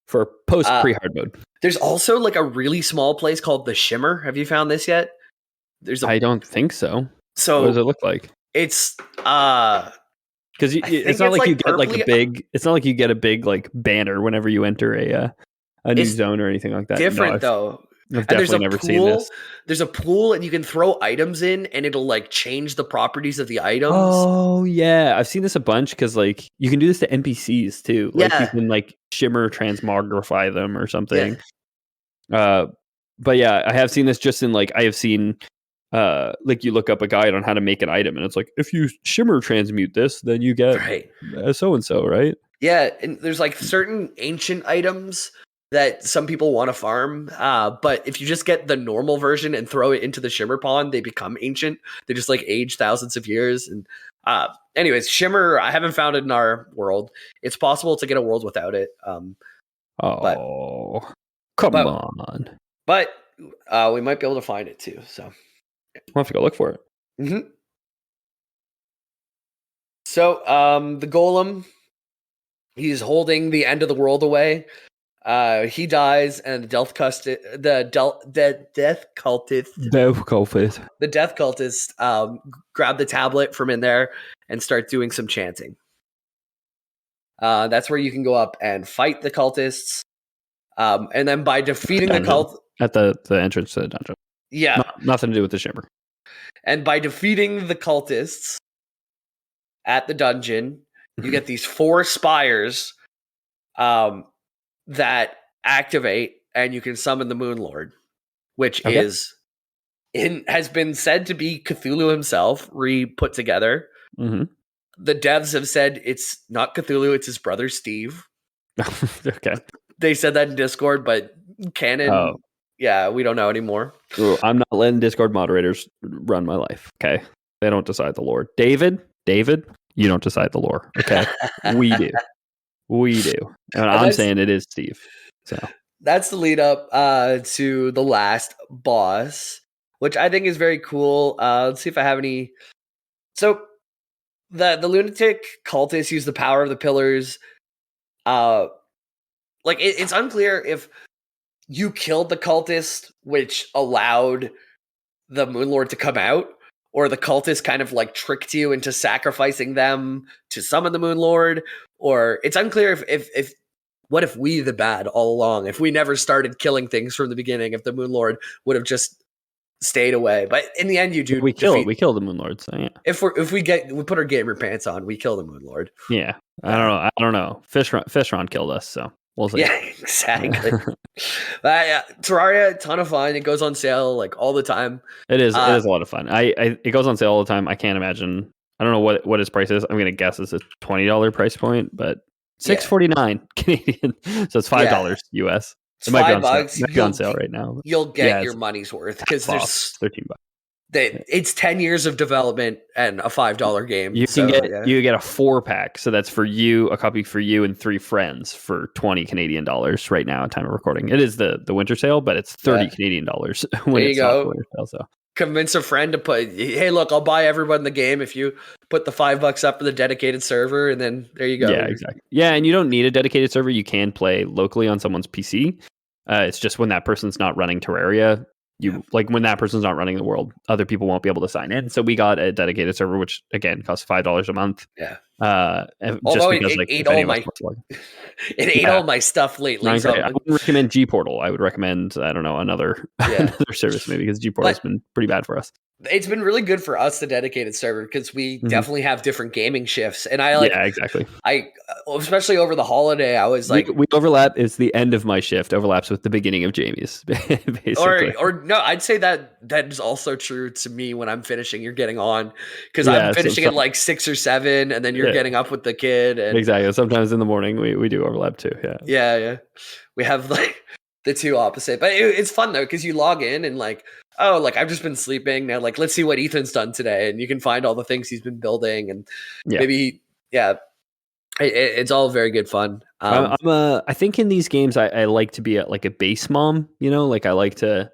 for post pre-hard mode. There's also like a really small place called the Shimmer. Have you found this yet? I don't think so. So what does it look like? It's because it's not like you get like a big. It's not like you get a big like banner whenever you enter a new zone or anything like that. Different though. I've definitely never seen this. There's a pool and you can throw items in and it'll like change the properties of the items. Oh yeah, I've seen this a bunch because like you can do this to NPCs too. Like you can like shimmer transmogrify them or something. Yeah. But yeah, I have seen this just in like I have seen like you look up a guide on how to make an item and it's like if you shimmer transmute this, then you get so and so, right? Yeah, and there's like certain ancient items that some people want to farm, but if you just get the normal version and throw it into the Shimmer pond, they become ancient. They just like age thousands of years. And anyways, Shimmer, I haven't found it in our world. It's possible to get a world without it. Come on. But we might be able to find it too. So we'll have to go look for it. Mm-hmm. So the golem, he's holding the end of the world away. He dies, and the death cultists grab the tablet from in there and start doing some chanting. That's where you can go up and fight the cultists, and then by defeating the cult at the entrance to the dungeon. Yeah, nothing to do with the Shimmer. And by defeating the cultists at the dungeon, you get these 4 spires. That activate and you can summon the Moon Lord, which has been said to be Cthulhu himself re-put together. Mm-hmm. The devs have said it's not Cthulhu, it's his brother Steve. Okay. They said that in Discord, but canon, we don't know anymore. Ooh, I'm not letting Discord moderators run my life, okay? They don't decide the lore. David, you don't decide the lore, okay? We do. And I'm saying it is Steve. So that's the lead up to the last boss, which I think is very cool. Let's see if I have any. So the lunatic cultists use the power of the pillars. It's unclear if you killed the cultist, which allowed the Moon Lord to come out, or the cultists kind of like tricked you into sacrificing them to summon the Moon Lord, or it's unclear if what if we the bad all along, if we never started killing things from the beginning, if the Moon Lord would have just stayed away. But in the end, you do. We kill the Moon Lord. So yeah. If we put our gamer pants on, we kill the Moon Lord. Yeah, I don't know. Fishron killed us, so we'll see. Yeah, exactly. Terraria, ton of fun. It goes on sale like all the time. It is a lot of fun. It goes on sale all the time. I can't imagine. I don't know what its price is. I'm gonna guess it's a $20 price point, but $6.49 Canadian, so it's $5 US. It's $5. Might be on sale right now. You'll get your money's worth because there's $13. It's 10 years of development and a $5 game. You can get a 4-pack, so that's for you, a copy for you and 3 friends for $20 Canadian right now at time of recording. It is the winter sale, but it's $30 Canadian when it's not the winter sale. So convince a friend to put, hey, look, I'll buy everyone the game if you put the $5 up for the dedicated server, and then there you go. Yeah, exactly. Yeah, and you don't need a dedicated server. You can play locally on someone's PC. It's just when that person's not running Terraria, like when that person's not running the world, other people won't be able to sign in. So we got a dedicated server, which again costs $5 a month. Yeah. Just because like if any of us want to log in. It ate all my stuff lately. So I wouldn't recommend Gportal. I would recommend, I don't know, another service maybe, because Gportal's been pretty bad for us. It's been really good for us, the dedicated server, because we definitely have different gaming shifts. And exactly. Especially over the holiday, I was like, we overlap. It's the end of my shift overlaps with the beginning of Jamie's, basically. Or no, I'd say that is also true to me when I'm finishing. You're getting on because I'm finishing at like 6 or 7, and then you're getting up with the kid. And exactly. Sometimes in the morning we do overlap too. Yeah. We have like the two opposite, but it's fun though because you log in and like, oh, like I've just been sleeping now. Like, let's see what Ethan's done today, and you can find all the things he's been building, and maybe it's all very good fun. I think in these games I like to be like a base mom. You know, like I like to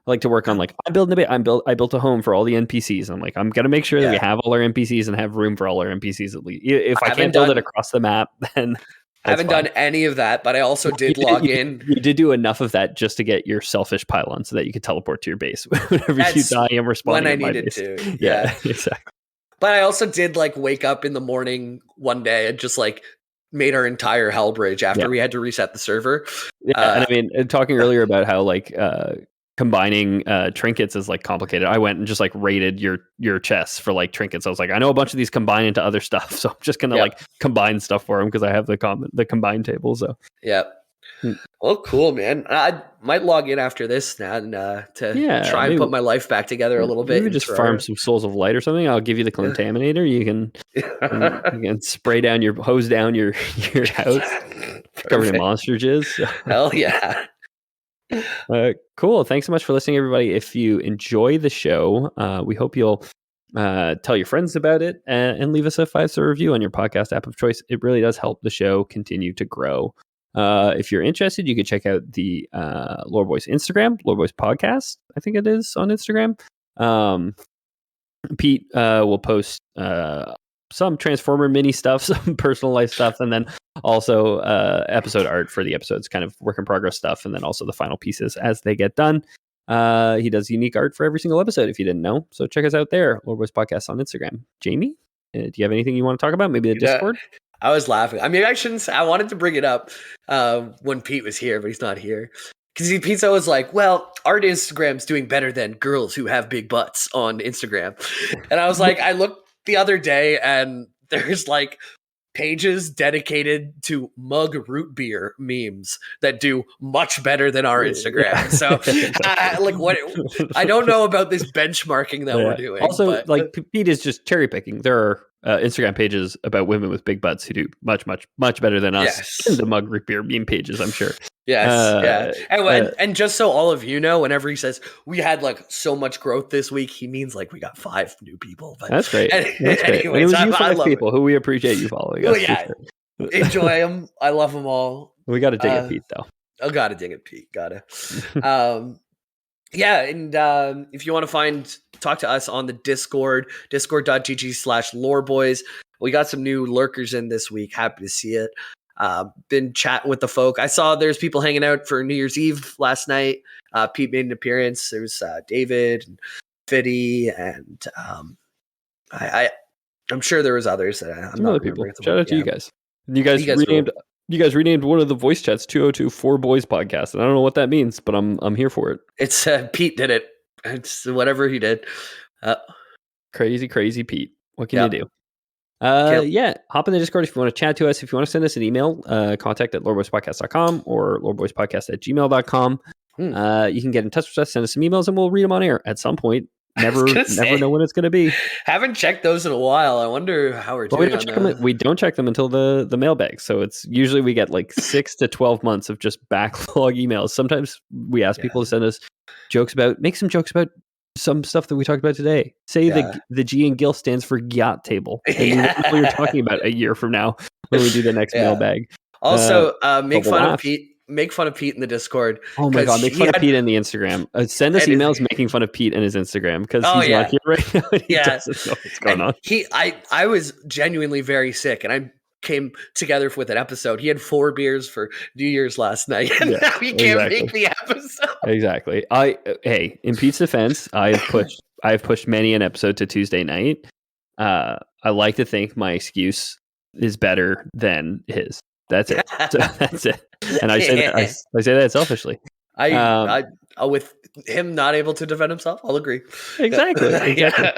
work on like I built a home for all the NPCs. I'm like I'm gonna make sure that we have all our NPCs and have room for all our NPCs at least. If I can't build it across the map, then I haven't done any of that, but I also did log in. You did do enough of that just to get your selfish pylon so that you could teleport to your base whenever you die and respawning when I at my needed base. to. Yeah, exactly. But I also did like wake up in the morning one day and just like made our entire hell bridge after we had to reset the server. And I mean, talking earlier about how like combining trinkets is like complicated. I went and just like rated your chests for like trinkets. I was like, I know a bunch of these combine into other stuff, so I'm just gonna like combine stuff for them because I have the combine table. So well, cool, man. I might log in after this now and try and put my life back together a little bit. Maybe just farm some souls of light or something. I'll give you the contaminator. You can hose down your house covered in monster jizz. Hell yeah. Cool. Thanks so much for listening, everybody. If you enjoy the show, we hope you'll tell your friends about it and leave us a 5-star review on your podcast app of choice. It really does help the show continue to grow. If you're interested, you can check out the Lore Boys Instagram, Lore Boys Podcast. I think it is on Instagram. Pete will post some Transformer mini stuff, some personal life stuff, and then also episode art for the episodes, kind of work in progress stuff, and then also the final pieces as they get done. He does unique art for every single episode, if you didn't know. So check us out there, Lore Boys Podcast on Instagram. Jamie, do you have anything you want to talk about? Maybe the Discord? I was laughing. I mean, I wanted to bring it up when Pete was here, but he's not here. Because Pete's always like, well, our Instagram's doing better than girls who have big butts on Instagram. And I was like, I looked the other day and there's like pages dedicated to mug root beer memes that do much better than our Instagram. So I don't know about this benchmarking that we're doing. Also, Pete is just cherry picking. There are Instagram pages about women with big butts who do much better than us in the mug root beer meme pages, I'm sure. Yes. And just so all of you know, whenever he says we had like so much growth this week, he means like we got 5 new people. But that's great. That's great. Anyways, it was you 5 people who we appreciate you following us. Enjoy them. I love them all. We got to dig at Pete though. Oh, gotta dig at Pete. Gotta. And if you want to talk to us on the Discord, discord.gg/loreboys. We got some new lurkers in this week. Happy to see it. Been chatting with the folk. I saw there's people hanging out for New Year's Eve last night. Pete made an appearance. There's David and Fiddy, and I'm sure there was others that I'm not people. Shout out to you guys. You guys renamed one of the voice chats 202 4 Boys podcast, and I don't know what that means, but I'm here for it. It's Pete did it. It's whatever he did. Crazy Pete. What can you do? Hop in the Discord if you want to chat to us. If you want to send us an email, contact at loreboyspodcast.com or loreboyspodcast@gmail.com. You can get in touch with us, send us some emails, and we'll read them on air at some point. Never know when it's going to be. Haven't checked those in a while. I wonder how we're doing. We don't check them until the mailbag. So it's usually we get like 6 to 12 months of just backlog emails. Sometimes we ask people to send us make some jokes about some stuff that we talked about today. Say the G in GIL stands for Gyat table. And we know what you're talking about a year from now when we do the next mailbag. Also, make fun of Pete. Make fun of Pete in the Discord. Oh my God, make fun of Pete in the Instagram. Send us emails making fun of Pete and his Instagram because he's not here right now. He doesn't know what's going on. I was genuinely very sick, and came together with an episode. He had 4 beers for New Year's last night, and now he can't make the episode. Exactly. Hey, in Pete's defense, I have pushed many an episode to Tuesday night. I like to think my excuse is better than his. That's it. So that's it. And I say that I say that selfishly. I with him not able to defend himself, I'll agree. Exactly. Yeah.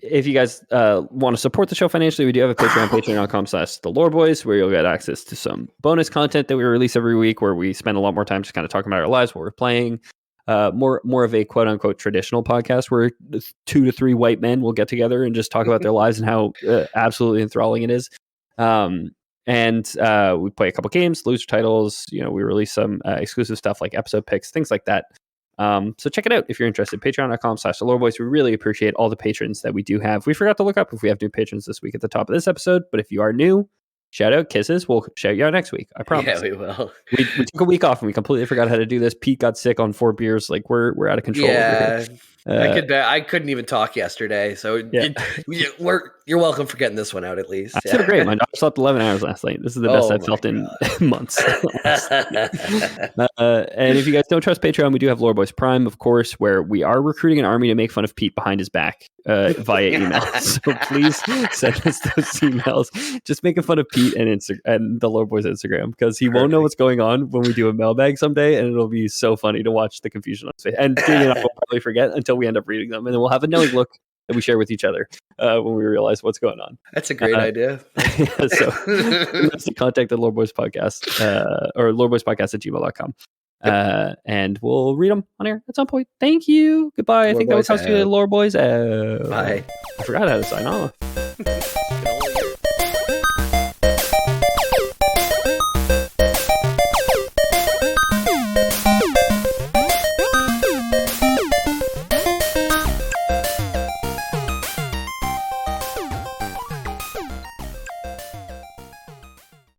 If you guys want to support the show financially, we do have a Patreon, patreon.com/theloreboys, where you'll get access to some bonus content that we release every week, where we spend a lot more time just kind of talking about our lives, what we're playing. More of a quote unquote traditional podcast where 2 to 3 white men will get together and just talk about their lives and how absolutely enthralling it is. And we play a couple games, loser titles. We release some exclusive stuff like episode picks, things like that. So check it out if you're interested. Patreon.com/theloreboys. We really appreciate all the patrons that we do have. We forgot to look up if we have new patrons this week at the top of this episode, but if you are new, shout out, kisses. We'll shout you out next week. I promise. Yeah, we will. We took a week off and we completely forgot how to do this. Pete got sick on 4 beers. Like we're out of control. Yeah, I couldn't even talk yesterday. So you're welcome for getting this one out at least. I feel great. My dog slept 11 hours last night. This is the best I've felt in months. And if you guys don't trust Patreon, we do have Lore Boys Prime, of course, where we are recruiting an army to make fun of Pete behind his back via email. So please send us those emails. Just making fun of Pete and the Lore Boys Instagram, because he won't know what's going on when we do a mailbag someday, and it'll be so funny to watch the confusion on his face. And Jamie and I will probably forget until we end up reading them, and then we'll have a knowing look that we share with each other when we realice what's going on. That's a great idea. So that's the contact at Lore Boys Podcast or loreboyspodcast@gmail.com. And we'll read them on air at some point. Thank you. Goodbye. I think that would constitute Lore Boys. Bye. I forgot how to sign off.